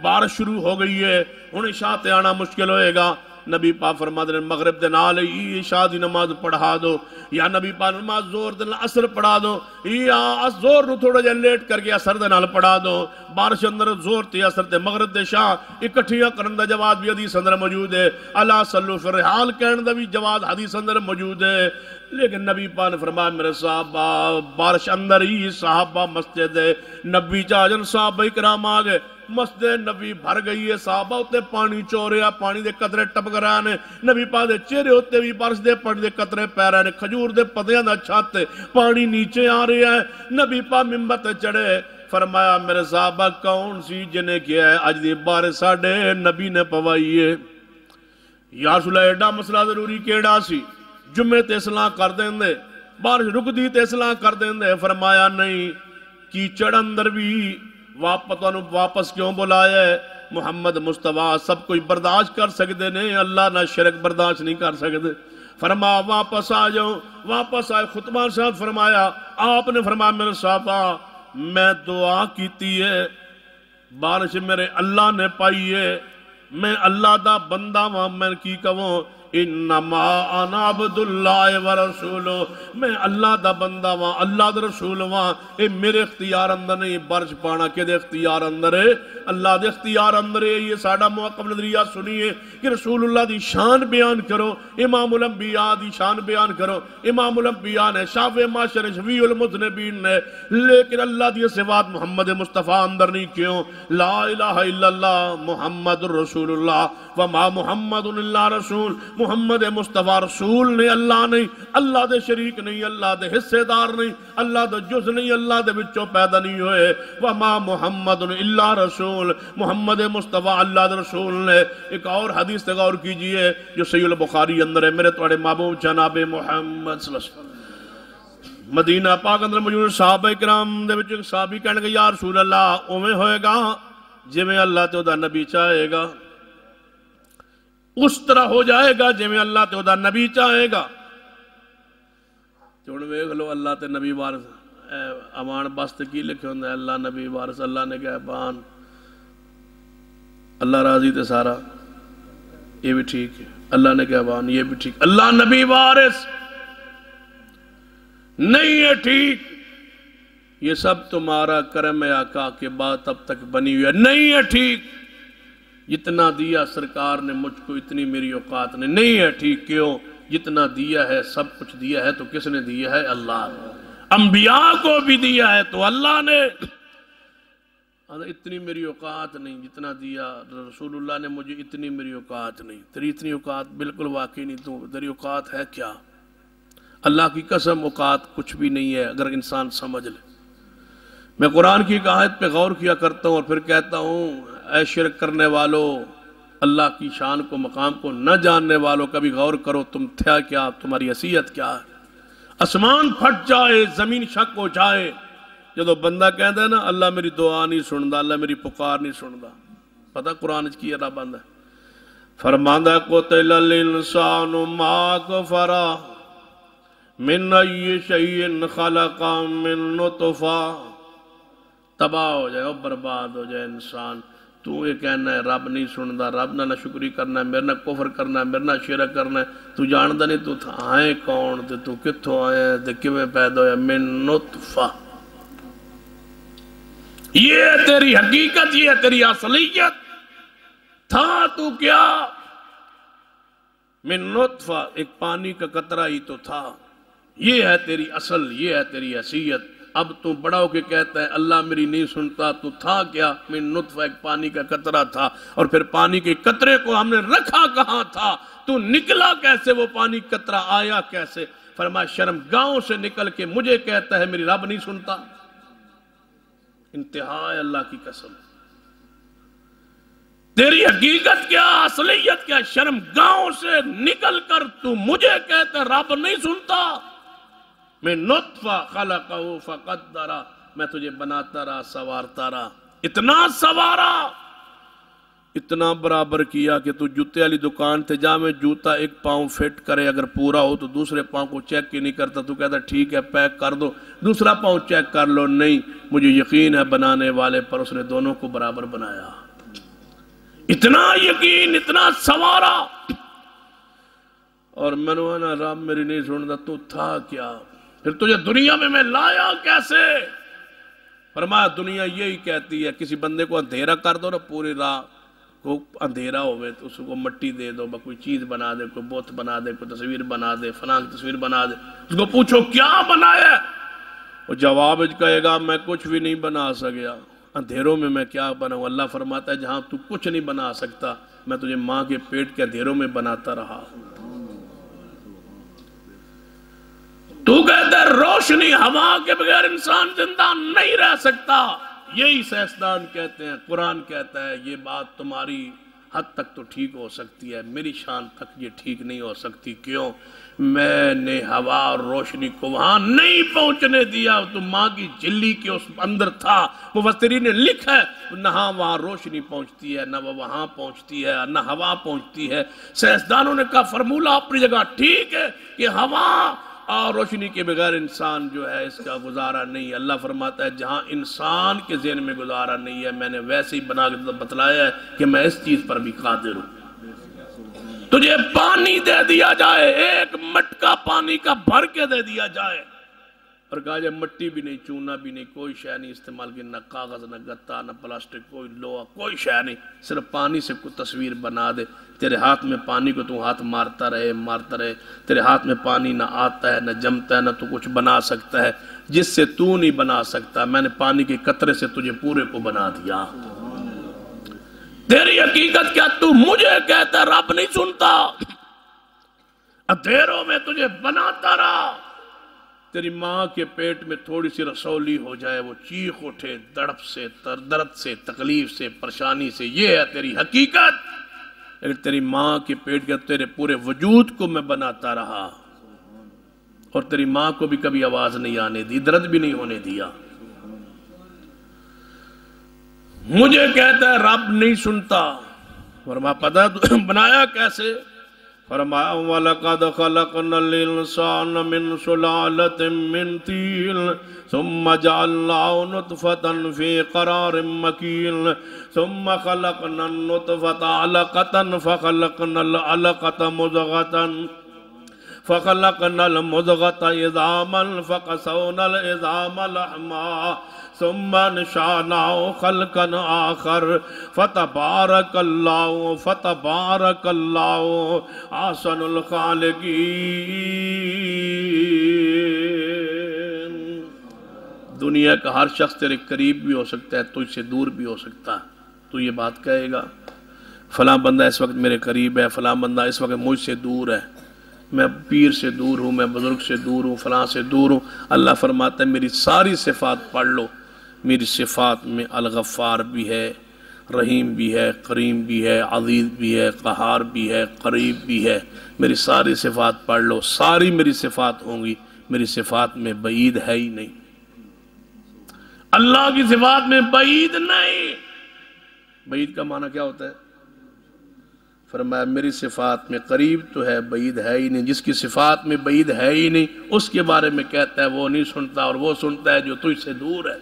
بارش شروع ہو گئی ہے ہن عشاء تے آنا مشکل ہوئے گا نبی پاک فرماتے ہیں مغرب دے نال ہی عشاء دی نماز پڑھا دو یا نبی پاک نماز زور دے نال عصر پڑھا دو یا زور نو تھوڑا جا لیٹ کر کے عصر دے نال پڑھا دو بارش اندر زور تے عصر تے مغرب دے شاہ اکٹھیاں کرن دا جواز بھی حدیث اندر موجود ہے الا صلو فی الرحال کہن دا بھی جواز حدیث اندر موجود ہے لیکن نبی پاک نے فرمایا میرے صحابہ بارش اندر ہی صحابہ مسجد نبی چاجن صحابہ اکرام آ گئے مسجد نبی بھر گئی ہے صحابہ ہوتے پانی چوریا پانی دے قطرے ٹپک رہے ہیں نبی پاک دے چہرے ہوتے بھی بارش دے پانی دے قطرے پہ رہے ہیں کھجور دے پتیاں دا چھاتے پانی نیچے آ رہے ہیں نبی پاک منبر تے چڑھے فرمایا میرے صحابہ کون سی جنہیں کیا ہے اج دی بارش ساڈے نبی نے پوائی ہے یا رسول اللہ ایڈا مسئلہ ضروری کیڑا سی جمعے تے اصلاح کر دیں دے بارش رک دی تے اصلاح کر دیندے. فرمایا نہیں کیچڑ اندر بھی واپس کیوں بلایا ہے؟ محمد مصطفیٰ سب کوئی برداشت کر سکتے نہیں، اللہ نہ شرک برداشت نہیں کر سکتے. فرمایا واپس آ جاؤ. واپس آئے. خطبہ صاحب فرمایا آپ نے فرمایا میرے صحابہ میں دعا کیتی ہے، بارش میرے اللہ نے پائی ہے، میں اللہ دا بندہ ہاں، میں کی کہوں انما انا عبد اللہ ورسولہ، میں اللہ دا بندہ ہاں، اللہ دا رسول ہاں. اے میرے اختیار اندر نہیں بارش پانا، کہ دے اختیار اندر ہے؟ اللہ دے اختیار اندر ہے. یہ ساڑھا موقف نظریہ سنیے کہ رسول اللہ دی شان بیان کرو، امام الانبیاء دی شان بیان کرو. امام الانبیاء نے شافع معاشر شفیع المذنبین نے، لیکن اللہ دی صفات محمد مصطفیٰ اندر نہیں. کیوں؟ لا الہ الا اللہ محمد رسول اللہ وما محمد الا رسول. محمد مصطفیٰ رسول نہیں، اللہ نہیں، اللہ دے شریک نہیں، اللہ دے حصے دار نہیں، اللہ دے جز نہیں، اللہ دے بچوں پیدا نہیں ہوئے. وما محمد الا رسول، محمد مصطفیٰ اللہ دے رسول نے. ایک اور حدیث تے غور کیجئے جو صحیح البخاری اندر ہے. میرے توڑے محبوب جناب محمد صلی اللہ علیہ وسلم مدینہ پاک اندر موجود صحابہ کرام دے وچ ایک صحابی کہنے گا یا رسول اللہ اوویں ہوئے گا جویں اللہ تے دا نبی چاہے گا، اس طرح ہو جائے گا جویں اللہ تے دا نبی چاہے گا. ہن ویکھ لو اللہ تے نبی وارث امان بست کی لکھے ہوندا ہے اللہ نبی وارث. اللہ نے کہا بان اللہ راضی تے سارا یہ بھی ٹھیک ہے، اللہ نے کہا بان یہ بھی ٹھیک. اللہ نبی وارث نہیں ہے ٹھیک، یہ سب تمہارا کرم ہے آقا کے بعد تب تک بنی ہوئی ہے، نہیں ہے ٹھیک. جتنا دیا سرکار نے مجھ کو اتنی میری اوقات نے، نہیں ہے ٹھیک. کیوں؟ جتنا دیا ہے سب کچھ دیا ہے تو کس نے دیا ہے؟ اللہ نے. انبیاء کو بھی دیا ہے تو اللہ نے. اتنی میری اوقات نہیں جتنا دیا رسول اللہ نے مجھے، اتنی میری اوقات نہیں. تیری اتنی اوقات بالکل واقعی نہیں. تو تیری اوقات ہے کیا؟ اللہ کی قسم اوقات کچھ بھی نہیں ہے اگر انسان سمجھ لے. میں قرآن کی ایک آیت پہ غور کیا کرتا ہوں اور پھر کہتا ہوں اے شرک کرنے والوں، اللہ کی شان کو مقام کو نہ جاننے والوں، کبھی غور کرو تم تھیا کیا، تمہاری حیثیت کیا ہے. آسمان پھٹ جائے، زمین شک ہو جائے، جدو بندہ کہتا ہے نا اللہ میری دعا نہیں سندا، اللہ میری پکار نہیں سندا، پتہ قرآن کی رب بندہ فرماندہ قتل الانسان ما کفر من ای شیء خلق من نطفہ. تباہ ہو جائے اور برباد ہو جائے انسان. تو یہ کہنا ہے رب نہیں سندا، رب نہ شکری کرنا ہے، میرے نہ کفر کرنا ہے، میرے نہ شرک کرنا ہے. تو جاندا نہیں تو آئے کون تے تو کتھوں آیا تے کیویں پیدا ہویا؟ من نطفہ. یہ ہے تیری حقیقت، یہ ہے تیری اصلیت. تھا تو کیا؟ من نطفہ، ایک پانی کا قطرہ ہی تو تھا. یہ ہے تیری اصل، یہ ہے تیری حیثیت. اب تو بڑا ہو کے کہتا ہے اللہ میری نہیں سنتا. تو تھا کیا؟ من نطفہ، ایک پانی کا قطرہ تھا. اور پھر پانی کے قطرے کو ہم نے رکھا کہاں تھا؟ تو نکلا کیسے؟ وہ پانی قطرہ آیا کیسے؟ فرمایا شرم گاؤں سے نکل کے مجھے کہتا ہے میری رب نہیں سنتا. انتہا ہے اللہ کی قسم. تیری حقیقت کیا، اصلیت کیا؟ شرم گاؤں سے نکل کر تو مجھے کہتا ہے رب نہیں سنتا. میں نطفہ خلقہ فقدرہ، میں تجھے بناتا رہا، سوارتا رہا، اتنا سوارا، اتنا برابر کیا کہ تو جوتے والی دکان تھے جا میں جوتا ایک پاؤں فٹ کرے، اگر پورا ہو تو دوسرے پاؤں کو چیک ہی نہیں کرتا. تو کہتا ٹھیک ہے پیک کر دو، دوسرا پاؤں چیک کر لو. نہیں، مجھے یقین ہے بنانے والے پر، اس نے دونوں کو برابر بنایا. اتنا یقین، اتنا سوارا. اور میں نے نا رب میری نہیں سنتا. تو تھا کیا؟ پھر تجھے دنیا میں لایا کیسے؟ فرمایا دنیا یہی کہتی ہے کسی بندے کو اندھیرا کر دو نا، پوری راہ کو اندھیرا ہوئے تو اس کو مٹی دے دو، کوئی چیز بنا دے، کوئی بت بنا دے، کوئی تصویر بنا دے، فلاں کی تصویر بنا دے. اس کو پوچھو کیا بنایا؟ وہ جواب کہے گا میں کچھ بھی نہیں بنا سکیا، اندھیروں میں کیا بناؤں. اللہ فرماتا ہے جہاں تو کچھ نہیں بنا سکتا میں تجھے ماں کے پیٹ کے اندھیروں میں بناتا رہا. تو کہتا ہے روشنی ہوا کے بغیر انسان زندہ نہیں رہ سکتا. یہی سائنسدان کہتے ہیں، قرآن کہتا ہے یہ بات تمہاری حد تک تو ٹھیک ہو سکتی ہے، میری شان تک یہ ٹھیک نہیں ہو سکتی۔ کیوں؟ میں نے ہوا اور روشنی کو وہاں نہیں پہنچنے دیا۔ تو ماں کی جھلی کے اس اندر تھا، مفسرین نے لکھا ہے نہ وہاں روشنی پہنچتی ہے، نہ وہ وہاں پہنچتی ہے، نہ ہوا پہنچتی ہے۔ سائنسدانوں نے کہا فارمولہ اپنی جگہ ٹھیک ہے کہ ہوا اور روشنی کے بغیر انسان جو ہے اس کا گزارا نہیں۔ اللہ فرماتا ہے جہاں انسان کے ذہن میں گزارا نہیں ہے، میں نے ویسے ہی بنا کے بتلایا ہے کہ میں اس چیز پر بھی قادر ہوں۔ تجھے پانی دے دیا جائے، ایک مٹکا پانی کا بھر کے دے دیا جائے، اور کہا جائے مٹی بھی نہیں، چونا بھی نہیں، کوئی شے نہیں استعمال کی، نہ کاغذ، نہ گتا، نہ پلاسٹک، کوئی لوہا، کوئی شے نہیں، صرف پانی سے کوئی تصویر بنا دے، تیرے ہاتھ میں پانی کو تو ہاتھ مارتا رہے، تیرے ہاتھ میں پانی نہ آتا ہے، نہ جمتا ہے، نہ تو کچھ بنا سکتا ہے جس سے تو نہیں بنا سکتا۔ میں نے پانی کے قطرے سے تجھے پورے کو بنا دیا۔ تیری حقیقت کیا؟ تو مجھے کہتا رب نہیں سنتا، اندھیروں میں تجھے بناتا رہا۔ تیری ماں کے پیٹ میں تھوڑی سی رسولی ہو جائے، وہ چیخ اٹھے دڑپ سے، درد سے، تکلیف سے، پریشانی سے، یہ ہے تیری حقیقت۔ لیکن تیری ماں کے پیٹ کے تیرے پورے وجود کو میں بناتا رہا، اور تیری ماں کو بھی کبھی آواز نہیں آنے دی، درد بھی نہیں ہونے دیا۔ مجھے کہتا ہے رب نہیں سنتا۔ فرمایا پتہ بنایا کیسے؟ فرمایا وَلَقَدْ خَلَقْنَا الْإِنسَانَ مِنْ سُلَالَةٍ مِّن طِينٍ ثُمَّ جَعَلْنَاهُ نُطْفَةً فِي قَرَارٍ مَّكِينٍ ثُمَّ خَلَقْنَا النُّطْفَةَ عَلَقَةً فَخَلَقْنَا الْعَلَقَةَ مُضْغَةً فَخَلَقْنَا الْمُضْغَةَ عِظَامًا فَقَسَوْنَا الْعِظَامَ لَحْمًا ثم نشأناه خلقا آخر فتبارک اللہ احسن الخالقین۔ دنیا کا ہر شخص تیرے قریب بھی ہو سکتا ہے، تجھ سے دور بھی ہو سکتا ہے۔ تو یہ بات کہے گا فلاں بندہ اس وقت میرے قریب ہے، فلاں بندہ اس وقت مجھ سے دور ہے، میں پیر سے دور ہوں، میں بزرگ سے دور ہوں، فلاں سے دور ہوں۔ اللہ فرماتا ہے میری ساری صفات پڑھ لو، میری صفات میں الغفار بھی ہے، رحیم بھی ہے، کریم بھی ہے، عزیز بھی ہے، قہار بھی ہے، قریب بھی ہے۔ میری ساری صفات پڑھ لو، ساری میری صفات ہوں گی، میری صفات میں بعید ہے ہی نہیں۔ اللہ کی صفات میں بعید نہیں۔ بعید کا معنی کیا ہوتا ہے؟ فرمایا میری صفات میں قریب تو ہے، بعید ہے ہی نہیں۔ جس کی صفات میں بعید ہے ہی نہیں اس کے بارے میں کہتا ہے وہ نہیں سنتا، اور وہ سنتا ہے جو تجھ سے دور ہے۔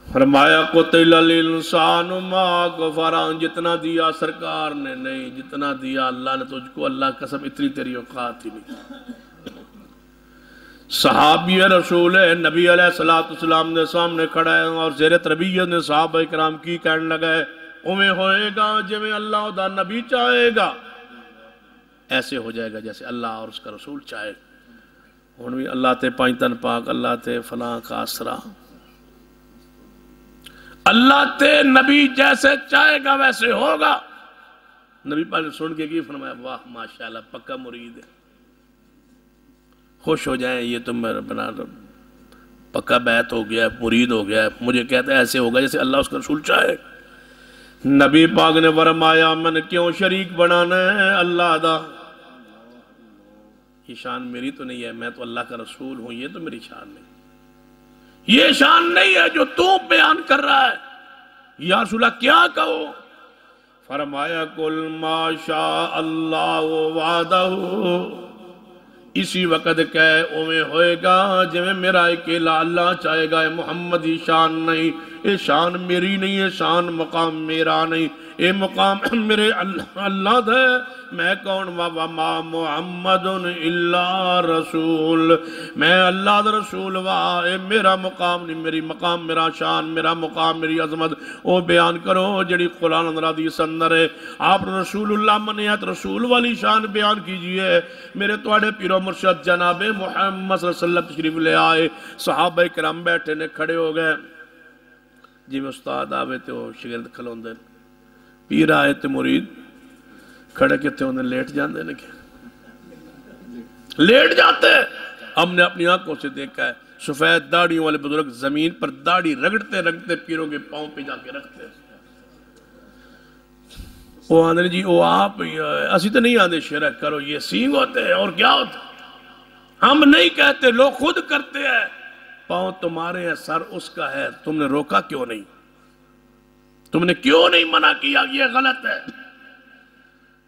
فرمایا قتل الانسان ما غفر، جتنا دیا سرکار نے نہیں، جتنا دیا اللہ نے تجھ کو، اللہ قسم اتنی تیری اوقات ہی نہیں۔ صحابی رسول نبی علیہ السلام نے سامنے کھڑا ہے اور زیر تربیت نے صحابہ کرام کی کہنے لگا ہے اوے ہوئے گا جویں اللہ دا نبی چاہے گا، ایسے ہو جائے گا جیسے اللہ اور اس کا رسول چاہے۔ ہن بھی اللہ تے پانچ تن پاک، اللہ تے فلاں کا آسرا، اللہ تے نبی جیسے چاہے گا ویسے ہوگا۔ نبی پاک نے سن کے کی فرمایا واہ ماشاءاللہ پکا مرید ہے، خوش ہو جائیں یہ تو میرا بنا پکا بیعت ہو گیا ہے، مرید ہو گیا ہے۔ مجھے کہتا ہے ایسے ہوگا جیسے اللہ اس کا رسول چاہے۔ نبی پاک نے فرمایا میں نے کیوں شریک بنانا ہے اللہ دا، یہ شان میری تو نہیں ہے، میں تو اللہ کا رسول ہوں، یہ تو میری شان نہیں، یہ شان نہیں ہے جو تو بیان کر رہا ہے۔ یا رسول اللہ کیا کہو؟ فرمایا کل ما شاء اللہ وعدہ، اسی وقت کہے اوے ہوئے گا جویں میرا اکیلا اللہ چاہے گا۔ محمد یہ شان نہیں، یہ شان میری نہیں، یہ شان مقام میرا نہیں، یہ مقام میرے اللہ دے۔ میں کون؟ وما محمد الا رسول، میں اللہ دا رسول وا، اے میرا مقام نہیں، میری مقام، میرا شان، میرا مقام، میری عظمت او بیان کرو جڑی قرآن اندر حدیث اندر ہے۔ آپ رسول اللہ منیت رسول والی شان بیان کیجئے۔ میرے توڑے پیرو مرشد جناب محمد صلی اللہ علیہ وسلم تشریف لے آئے، صحابہ کرام بیٹھے نے کھڑے ہو گئے، جی میں استاد آوے تے وہ شگرد کھلون دے، پیر آئے تے مرید کھڑے کہتے انہیں لیٹ جاندے نے، لیٹ جاتے۔ ہم نے اپنی آنکھوں سے دیکھا ہے سفید داڑھیوں والے بزرگ زمین پر داڑھی رگڑتے رگڑتے پیروں کے پاؤں پہ جا کے رکھتے۔ وہ آندھے جی وہ آپ اسی تو نہیں آندھے شرک کرو، یہ سینگ ہوتے ہیں اور کیا ہوتا ہے، ہم نہیں کہتے، لوگ خود کرتے ہیں، پاؤں تمہارے ہیں سر اس کا ہے، تم نے روکا کیوں نہیں؟ تم نے کیوں نہیں منع کیا یہ غلط ہے؟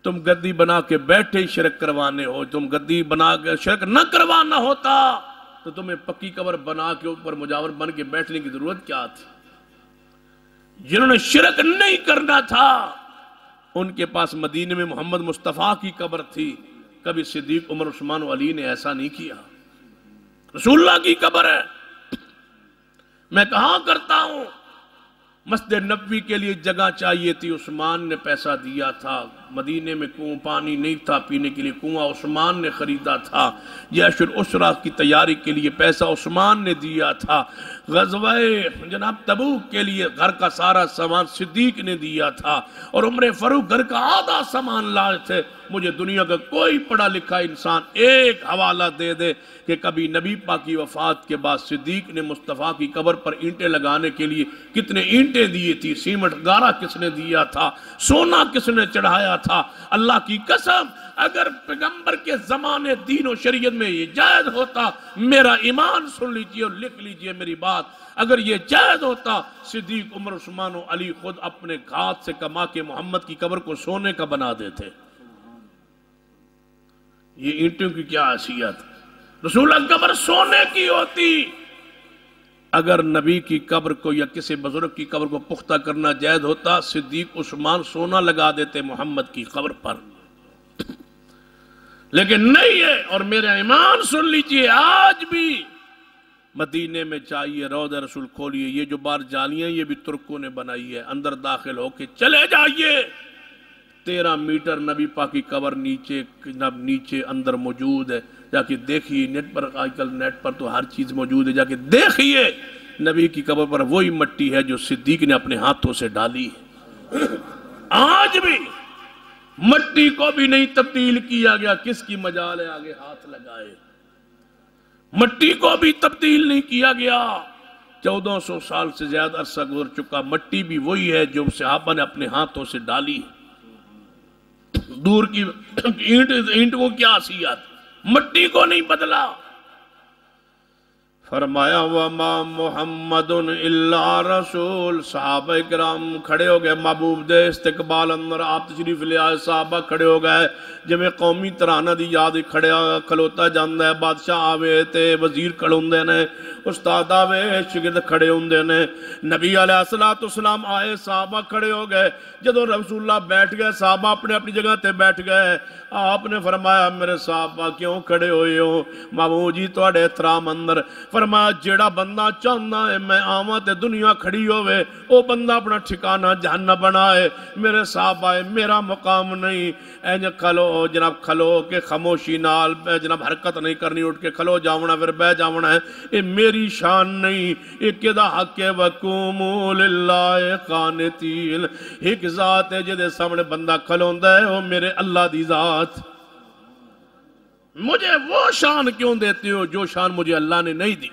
تم گدی بنا کے بیٹھے ہی شرک کروانے ہو، تم گدی بنا کے شرک نہ کروانا ہوتا تو تمہیں پکی قبر بنا کے اوپر مجاور بن کے بیٹھنے کی ضرورت کیا تھی؟ جنہوں نے شرک نہیں کرنا تھا ان کے پاس مدینے میں محمد مصطفیٰ کی قبر تھی، کبھی صدیق عمر عثمان و علی نے ایسا نہیں کیا۔ رسول اللہ کی قبر ہے، میں کہاں کرتا ہوں، مسجد نبوی کے لیے جگہ چاہیے تھی، عثمان نے پیسہ دیا تھا، مدینے میں کنواں پانی نہیں تھا پینے کے لیے، کنواں عثمان نے خریدا تھا، جیش العسرہ کی تیاری کے لیے پیسہ عثمان نے دیا تھا، غزوہ جناب تبوک کے لیے گھر کا سارا سامان صدیق نے دیا تھا، اور عمر فاروق گھر کا آدھا سامان لائے تھے۔ مجھے دنیا کا کوئی پڑھا لکھا انسان ایک حوالہ دے دے کہ کبھی نبی پاک کی وفات کے بعد صدیق نے مصطفیٰ کی قبر پر اینٹیں لگانے کے لیے کتنے اینٹیں دیے تھی، سیمنٹ گارا کس نے دیا تھا، سونا کس نے چڑھایا تھا؟ اللہ کی قسم اگر پیغمبر کے زمانے دین و شریعت میں یہ جائز ہوتا، میرا ایمان سن لیجئے اور لکھ لیجئے میری بات، اگر یہ جائز ہوتا صدیق عمر عثمان و علی خود اپنے ہاتھ سے کما کے محمد کی قبر کو سونے کا بنا دیتے۔ یہ اینٹوں کی کیا حیثیت، رسول اللہ قبر سونے کی ہوتی۔ اگر نبی کی قبر کو یا کسی بزرگ کی قبر کو پختہ کرنا جائز ہوتا، صدیق عثمان سونا لگا دیتے محمد کی قبر پر، لیکن نہیں ہے۔ اور میرا ایمان سن لیجئے، آج بھی مدینے میں چاہیے روضہ رسول کھولیے، یہ جو بار جالیاں یہ بھی ترکوں نے بنائی ہے، اندر داخل ہو کے چلے جائیے، 13 میٹر نبی پاک کی قبر نیچے اندر موجود ہے، جا کے دیکھیے، نیٹ پر آج کل نیٹ پر تو ہر چیز موجود ہے، جا کے دیکھیے نبی کی قبر پر وہی مٹی ہے جو صدیق نے اپنے ہاتھوں سے ڈالی۔ آج بھی مٹی کو بھی نہیں تبدیل کیا گیا، کس کی مجال ہے آگے ہاتھ لگائے، مٹی کو بھی تبدیل نہیں کیا گیا۔ 1400 سال سے زیادہ عرصہ گزر چکا، مٹی بھی وہی ہے جو صحابہ نے اپنے ہاتھوں سے ڈالی۔ دور کی اینٹ کو کیا حیثیت، مٹی کو نہیں بدلا۔ فرمایا وما محمد الا رسول، صحابہ کرام کھڑے ہو گئے، محبوب دے استقبال اندر آپ تشریف لے آئے، صحابہ کھڑے ہو گئے، جویں قومی ترانہ دی یاد کھڑے کھلوتا جاندہ ہے، بادشاہ آوے تے وزیر کھڑے ہوندے نے، استاد آوے شگرد کھڑے ہوندے نے، نبی علیہ السلام آئے، صحابہ کھڑے ہو گئے، جدو رسول اللہ بیٹھ گئے صحابہ اپنے اپنی جگہ تے بیٹھ گئے۔ آپ نے فرمایا میرے صحابہ کیوں کھڑے ہوئے ہو؟ محبوب جی تواڈے احترام اندر، فرمایا جیڑا بندہ چاہنا ہے میں آواں تے دنیا کھڑی ہوئے، او بندہ اپنا ٹھکانہ جہنم بنائے، میرے صحابہ میرا مقام نہیں، اینج کھلو جناب، کھلو کے خاموشی نال جناب حرکت نہیں کرنی، اٹھ کے کھلو جاونا پھر بہ جاونا ہے، اے میری شان نہیں، ایک دا حق وقوموا للہ قانتین، ایک ذات ہے جدے سامنے بندہ کھلوندا ہے وہ میرے اللہ دی ذات۔ مجھے وہ شان کیوں دیتے ہو جو شان مجھے اللہ نے نہیں دی؟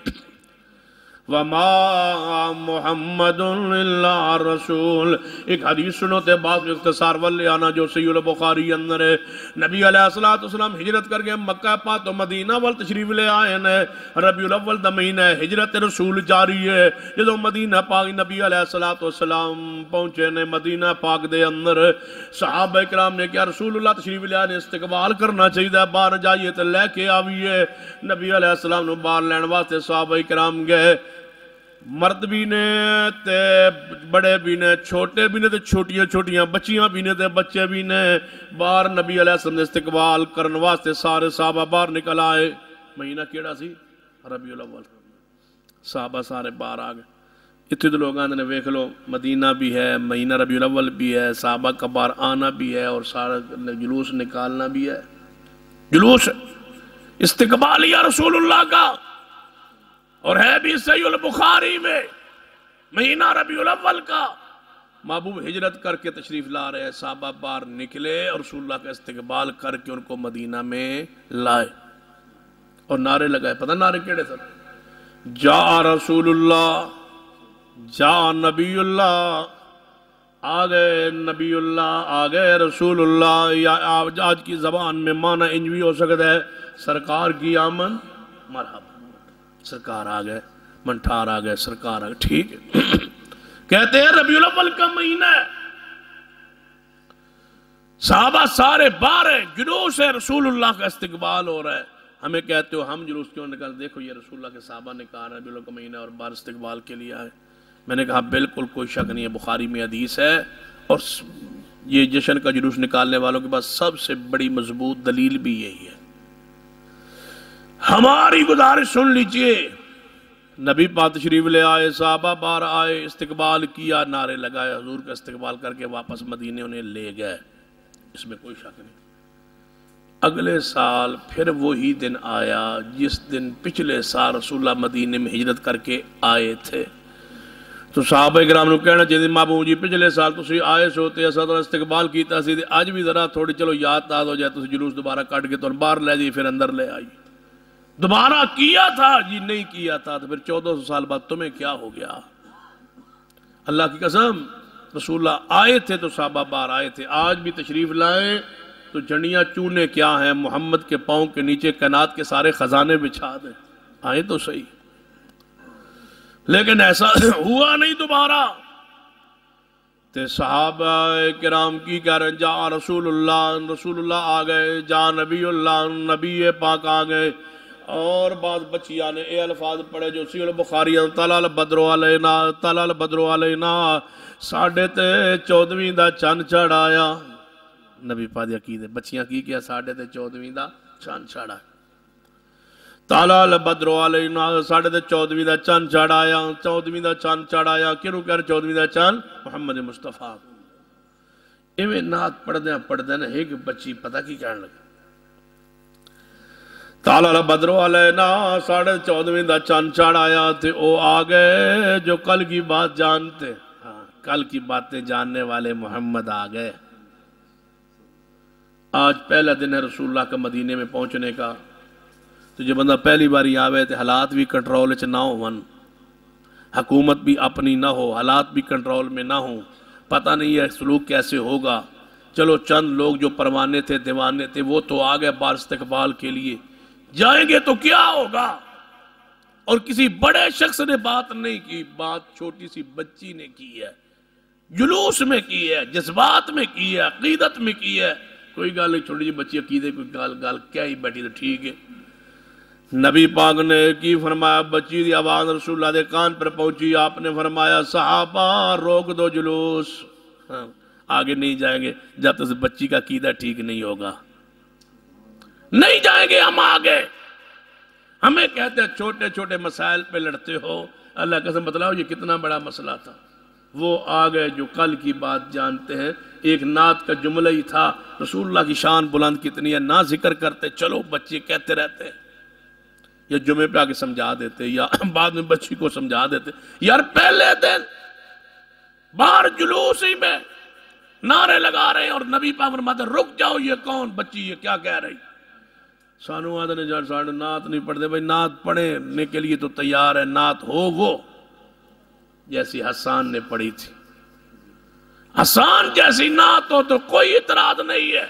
وما محمد الا رسول، ایک حدیث سنو تے بعد میں اختصار والے آنا جو صحیح البخاری اندر ہے، نبی علیہ السلام ہجرت کر گئے مکہ پا تو مدینہ وال تشریف لے آئے نے، ربیع الاول دا مہینہ ہے، ہجرت رسول جاری ہے، جدو مدینہ پاک نبی علیہ السلام پہنچے نے مدینہ پاک دے اندر، صحابہ کرام نے کیا رسول اللہ تشریف لے آنے استقبال کرنا چاہیے، باہر جائیے تے لے کے آئیے، نبی علیہ السلام نے باہر لین واسطے صحابہ کرام گئے، مرد بھی نے تے بڑے بھی نے، چھوٹے بھی نے تے چھوٹیاں چھوٹیاں بچیاں بھی نے تے بچے بھی نے، باہر نبی علیہ السلام نے استقبال کرن واسطے سارے صحابہ باہر نکل آئے۔ مہینہ کیڑا سی؟ ربیع الاول۔ صحابہ سارے باہر آ گئے، اتنے تو لوگ آندے نے ویکھ لو مدینہ بھی ہے، مہینہ ربیع الاول بھی ہے، صحابہ کا باہر آنا بھی ہے اور سارا جلوس نکالنا بھی ہے، جلوس استقبال یا رسول اللہ کا، اور ہے بھی صحیح البخاری میں مہینہ ربیع الاول کا، محبوب ہجرت کر کے تشریف لا رہے ہیں، صحابہ باہر نکلے اور رسول اللہ کا استقبال کر کے ان کو مدینہ میں لائے اور نعرے لگائے۔ پتہ نعرے کیڑے سن؟ جا رسول اللہ، جا نبی اللہ، آ گئے نبی اللہ، آ گئے رسول اللہ، یا آج کی زبان میں معنی انج بھی ہو سکتا ہے سرکار کی آمد مرحبا، سرکار آ گئے، منٹھار آ گئے، سرکار آ گئے، ٹھیک ہے۔ کہتے ہیں ربیع الاول کا مہینہ ہے، صحابہ سارے باہر ہیں، جلوس ہے، رسول اللہ کا استقبال ہو رہا ہے۔ ہمیں کہتے ہو ہم جلوس کیوں نکال؟ دیکھو یہ رسول اللہ کے صحابہ نے کہا ربیع الاول کا مہینہ اور باہر استقبال کے لیے آئے۔ میں نے کہا بالکل کوئی شک نہیں ہے، بخاری میں حدیث ہے، اور یہ جشن کا جلوس نکالنے والوں کے پاس سب سے بڑی مضبوط دلیل بھی یہی ہے۔ ہماری گزارش سن لیجئے، نبی پاک تشریف لے آئے، صحابہ باہر آئے، استقبال کیا، نعرے لگائے، حضور کا استقبال کر کے واپس مدینے انہیں لے گئے، اس میں کوئی شک نہیں۔ اگلے سال پھر وہی دن آیا جس دن پچھلے سال رسول اللہ مدینے میں ہجرت کر کے آئے تھے، تو صحابہ کرام نے کہنا چاہیے مابو جی پچھلے سال تسی آئے سے ہوتے ایسا تو استقبال کیتا سی، آج بھی ذرا تھوڑی چلو یاد تاز ہو جائے، تسی جلوس دوبارہ کٹ کے تو باہر لے جائیے، پھر اندر لے آئیے۔ دوبارہ کیا تھا جی؟ نہیں کیا تھا، تو پھر 1400 سال بعد تمہیں کیا ہو گیا؟ اللہ کی قسم رسول اللہ آئے تھے تو صحابہ باہر آئے تھے، آج بھی تشریف لائیں تو جھنڈیاں چونے کیا ہیں، محمد کے پاؤں کے نیچے کائنات کے سارے خزانے بچھا دیں، آئے تو صحیح، لیکن ایسا ہوا نہیں دوبارہ۔ تے صحابہ کرام کی کہہ رہے ہیں جا رسول اللہ آ گئے، جا نبی اللہ، نبی پاک آ گئے، اور بعض بچیاں نے اے الفاظ پڑھے جو صحیح البخاری طلع البدر علینا، ساڑھے تے 14ویں دا چند چڑھایا، نبی پاک دی عقیدے بچیاں کی کیا ساڑھے تے 14ویں دا چند چڑھایا، طلع البدر علینا، ساڑھے تے 14ویں دا چند چڑھایا، 14ویں دا چند چڑھایا، کیوں کہہ 14ویں دا چند؟ محمد مصطفیٰ۔ ایویں نعت پڑھدے نا ایک بچی پتہ کی کہنے لگا، طلع البدر علینا، ساڑھے 14ویں دا چند چڑھایا، تھے او آ گئے جو کل کی بات جانتے، کل کی باتیں جاننے والے محمد آ گئے۔ آج پہلا دن ہے رسول اللہ کا مدینے میں پہنچنے کا، تو جو بندہ پہلی باری آوے تھے حالات بھی کنٹرول چ نہ ہون، حکومت بھی اپنی نہ ہو، حالات بھی کنٹرول میں نہ ہوں، پتہ نہیں ہے سلوک کیسے ہوگا۔ چلو چند لوگ جو پروانے تھے دیوانے تھے وہ تو آ گئے بار استقبال کے لیے، جائیں گے تو کیا ہوگا؟ اور کسی بڑے شخص نے بات نہیں کی، بات چھوٹی سی بچی نے کی ہے، جلوس میں کی ہے، جذبات میں کی ہے، عقیدت میں کی ہے۔ کوئی گال نہیں، چھوٹی جی بچی عقیدے کوئی گال کیا ہی بیٹھی تو ٹھیک ہے۔ نبی پاک نے کی فرمایا، بچی دی آواز رسول اللہ دے کان پر پہنچی، آپ نے فرمایا صحابہ روک دو جلوس، آگے نہیں جائیں گے جب تک بچی کا عقیدہ ٹھیک نہیں ہوگا، نہیں جائیں گے ہم آگے۔ ہمیں کہتے ہیں چھوٹے چھوٹے مسائل پہ لڑتے ہو، اللہ قسم بتلاؤ یہ کتنا بڑا مسئلہ تھا۔ وہ آگئے جو کل کی بات جانتے ہیں، ایک نعت کا جملہ ہی تھا، رسول اللہ کی شان بلند کتنی ہے، نہ ذکر کرتے چلو بچے کہتے رہتے، یا جمعے پہ آگے سمجھا دیتے، یا بعد میں بچی کو سمجھا دیتے۔ یار پہلے دن باہر جلوس ہی میں نعرے لگا رہے ہیں، اور نبی پاک فرماتے رک جاؤ، یہ کون بچی یہ کیا کہہ رہی؟ سانو آدھے نے جان ساڑھے نعت نہیں پڑھتے، بھائی نعت پڑھنے کے لیے تو تیار ہے، نعت ہو وہ جیسی حسان نے پڑھی تھی، حسان جیسی نعت ہو تو کوئی اعتراض نہیں ہے۔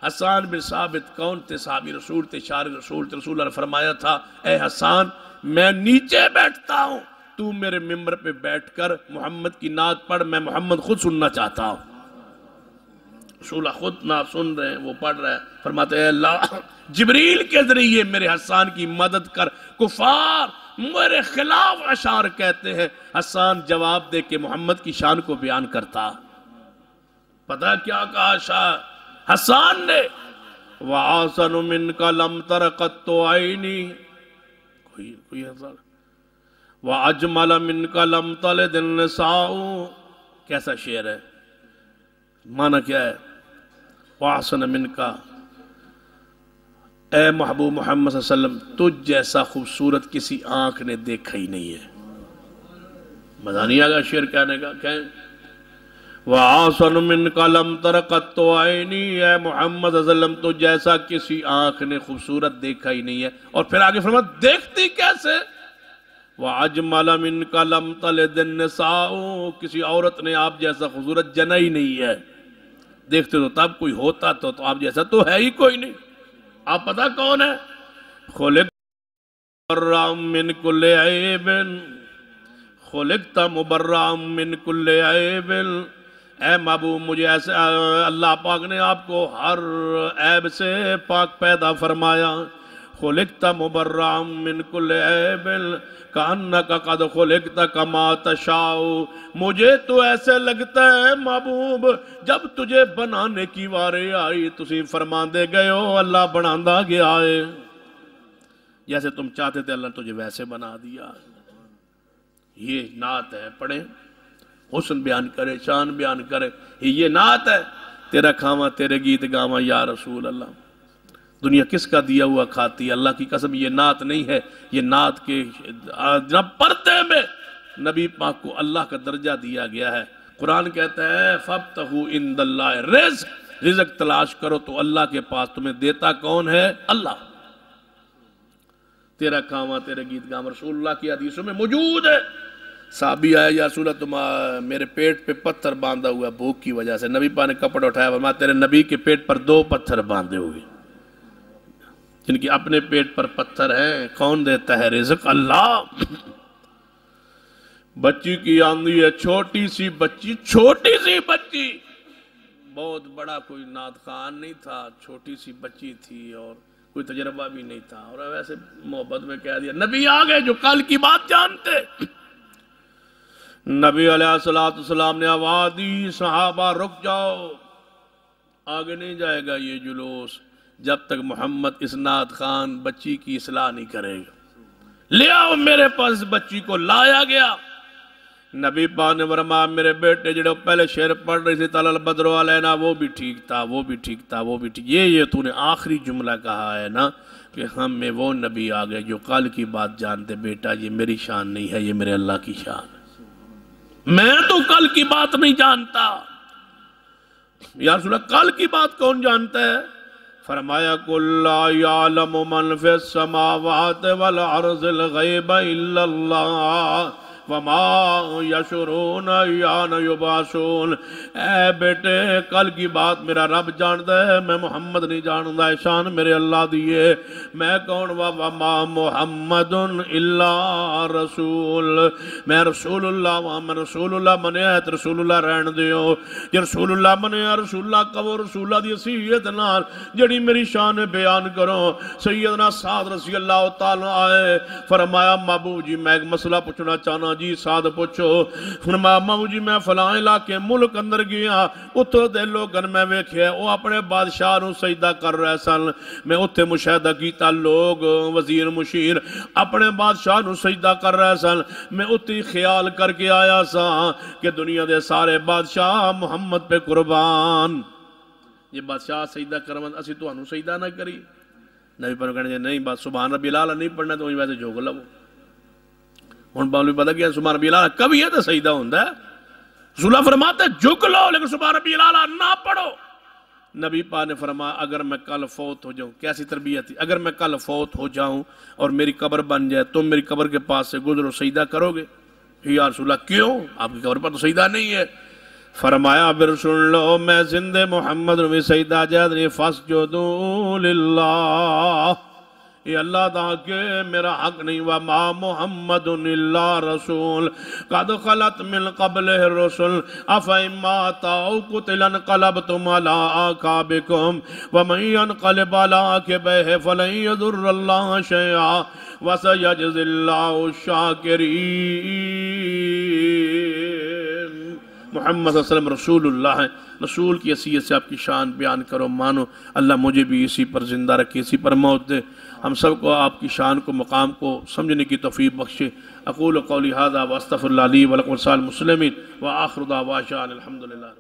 حسان بن ثابت کون تھے؟ صحابی رسول تھے، شار رسول تھے، رسول اللہ نے فرمایا تھا اے حسان میں نیچے بیٹھتا ہوں، تو میرے ممبر پہ بیٹھ کر محمد کی نعت پڑھ، میں محمد خود سننا چاہتا ہوں۔ رسول اللہ خود نعت سن رہے ہیں، وہ پڑھ رہے ہیں، فرماتے اے اللہ جبریل کے ذریعے میرے حسان کی مدد کر، کفار میرے خلاف اشعار کہتے ہیں، حسان جواب دے کے محمد کی شان کو بیان کرتا۔ پتہ کیا کہا شاہ حسان نے؟ وَعَاسَنُ مِنْكَ لَمْ تَرَقَتُّ عَيْنِي، کوئی حسان، وَعَجْمَلَ مِنْكَ لَمْ تَلِدِ النِّسَاءُ، کیسا شعر ہے، معنی کیا ہے؟ وَعَاسَنُ مِنْكَ، اے محبوب محمد صلی اللہ علیہ وسلم تجھ جیسا خوبصورت کسی آنکھ نے دیکھا ہی نہیں ہے۔ مزہ نہیں آگا شعر کہنے کا؟ کہیں وَعَاسَنُ مِنْكَ لَمْ تَرَقَتُّ عَيْنِي، اے محمد صلی اللہ علیہ وسلم تجھ جیسا کسی آنکھ نے خوبصورت دیکھا ہی نہیں ہے۔ اور پھر آگے فرمایا دیکھتی کیسے؟ وَأَجْمَلَ مِنْكَ لَمْ تَلِدِ النِّسَاءُ، کسی عورت نے آپ جیسا خوبصورت جنا ہی نہیں ہے، دیکھتے تو تب کوئی ہوتا تو آپ جیسا تو ہے ہی کوئی نہیں. آپ پتہ کون ہے؟ خُلِقْتَ مُبَرَّأً مِّن كُلِّ عَيْبٍ، خُلِقْتَ مُبَرَّأً مِّن كُلِّ عَيْبٍ. اے محبوب مجھے ایسے اللہ پاک نے آپ کو ہر عیب سے پاک پیدا فرمایا. خُلِقْتَ مُبَرَّأً مِّن كُلِّ عَيْبٍ كَأَنَّكَ قَدْ خُلِقْتَ كَمَا تَشَاءُ. مجھے تو ایسے لگتا ہے محبوب جب تجھے بنانے کی واری آئی تسی فرمان دے گئے ہو اللہ بناندہ گیا ہے، جیسے تم چاہتے تھے اللہ تجھے ویسے بنا دیا. یہ نعت ہے، پڑھیں، حسن بیان کرے، شان بیان کرے، یہ نعت ہے. تیرا کھاواں تیرے گیت گاواں یا رسول اللہ. دنیا کس کا دیا ہوا کھاتی ہے؟ اللہ کی قسم یہ نعت نہیں ہے، یہ نعت کے پردے میں نبی پاک کو اللہ کا درجہ دیا گیا ہے. قرآن کہتا ہے فَابْتَغُوا عِندَ اللَّهِ، رزق تلاش کرو تو اللہ کے پاس، تمہیں دیتا کون ہے؟ اللہ. تیرا کھاواں تیرے گیت گاواں رسول اللہ کی حدیثوں میں موجود ہے. صحابی آیا یا رسول اللہ تم میرے پیٹ پہ پتھر باندھا ہوا بھوک کی وجہ سے. نبی پاک نے کپڑا اٹھایا فرمایا تیرے نبی کے پیٹ پر 2 پتھر باندھے ہوئے، جن کی اپنے پیٹ پر پتھر ہیں. کون دیتا ہے رزق؟ اللہ. بچی کی آندھی ہے، چھوٹی سی بچی، بہت بڑا کوئی نعت خوان نہیں تھا، چھوٹی سی بچی تھی اور کوئی تجربہ بھی نہیں تھا، اور ویسے محبت میں کہہ دیا نبی آگئے جو کل کی بات جانتے. نبی علیہ السلام نے آواز دی صحابہ رک جاؤ، آگے نہیں جائے گا یہ جلوس جب تک محمد اس نعت خان بچی کی اصلاح نہیں کرے گا. لے آؤ میرے پاس بچی کو. لایا گیا. نبی پاک نے فرمایا میرے بیٹے جڑے پہلے شعر پڑھ رہی تھی طلع البدر علینا وہ بھی ٹھیک تھا، وہ بھی ٹھیک تھا، وہ بھی ٹھیک. یہ تو نے آخری جملہ کہا ہے نا کہ ہم میں وہ نبی آ گئے جو کل کی بات جانتے. بیٹا یہ میری شان نہیں ہے، یہ میرے اللہ کی شان ہے. میں تو کل کی بات نہیں جانتا. یا رسول اللہ کل کی بات کون جانتا ہے؟ فرمایا قُلْ لَا يَعْلَمُ مَنْ فِي السَّمَاوَاتِ وَالْأَرْضِ الْغَيْبَ إِلَّا اللَّهُ وَمَا يَشْعُرُونَ أَيَّانَ يُبْعَثُونَ. اے بیٹے کل کی بات میرا رب جانتا ہے، میں محمد نہیں جانتا ہے. شان میرے اللہ دیئے. میں کون؟ وَمَا مُحَمَّدٌ إِلَّا رَسُول. میں رسول اللہ ہوں، میں رسول اللہ منے ہے تو رسول اللہ رہن دیو. جی رسول اللہ منے ہے رسول اللہ کہو، رسول اللہ دی حیثیت نال جڑی میری شان بیان کرو. سیدنا سعد رضی اللہ تعالیٰ آئے، فرمایا محبوب جی میں ایک مسئلہ پوچھنا چاہنا. جی سعد پوچھو. فرمایا محبوب جی میں فلاں علاقے ملک اندر گیا، اتھو دے لوگن میں ویکھیا وہ اپنے بادشاہ نو سجدہ کر رہے سن. میں اتھے مشاہدہ کیتا لوگ وزیر مشیر اپنے بادشاہ نو سجدہ کر رہے سن. میں اتھی خیال کر کے آیا سا کہ دنیا دے سارے بادشاہ محمد پہ قربان. یہ بادشاہ سجدہ کرون اسی تو انو سجدہ نہ کری. نبی پر کہنے نہیں بات سبحان ربی العالی نہیں پڑھنا تو ویسے جھوک لو. ہن باولوی پتہ کیا سبحان ربی العالی کبھی ہے تو سجدہ ہوندہ ہے. رسول اللہ فرماتا ہے جھک لو لیکن سبحان ربی العالی نہ پڑھو. نبی پاک نے فرمایا اگر میں کل فوت ہو جاؤں، کیسی تربیت تھی، اگر میں کل فوت ہو جاؤں اور میری قبر بن جائے تم میری قبر کے پاس سے گزرو سجدہ کرو گے؟ یا رسول اللہ کیوں؟ آپ کی قبر پر تو سجدہ نہیں ہے. فرمایا پھر سن لو میں زندہ محمد میں سجدہ جائز نہیں. فاسجدوا للہ، یہ اللہ دا کہ میرا حق نہیں. وما محمد الا رسول قد خلت من قبلہ الرسل افئن مات او قتل انقلبتم علی اعقابکم ومن ينقلب علی عقبیہ فلن یضر اللہ شیئا وسیجزی اللہ الشاکرین. محمد صلی اللہ علیہ وسلم رسول اللہ ہے. رسول کی حیثیت سے آپ کی شان بیان کرو، مانو. اللہ مجھے بھی اسی پر زندہ رکھے، اسی پر موت دے. ہم سب کو آپ کی شان کو مقام کو سمجھنے کی توفیق بخشے. اقول قولی ھذا واستغفر اللہ لی ولکم ولسائر المسلمین وآخر دعوانا الحمدللہ.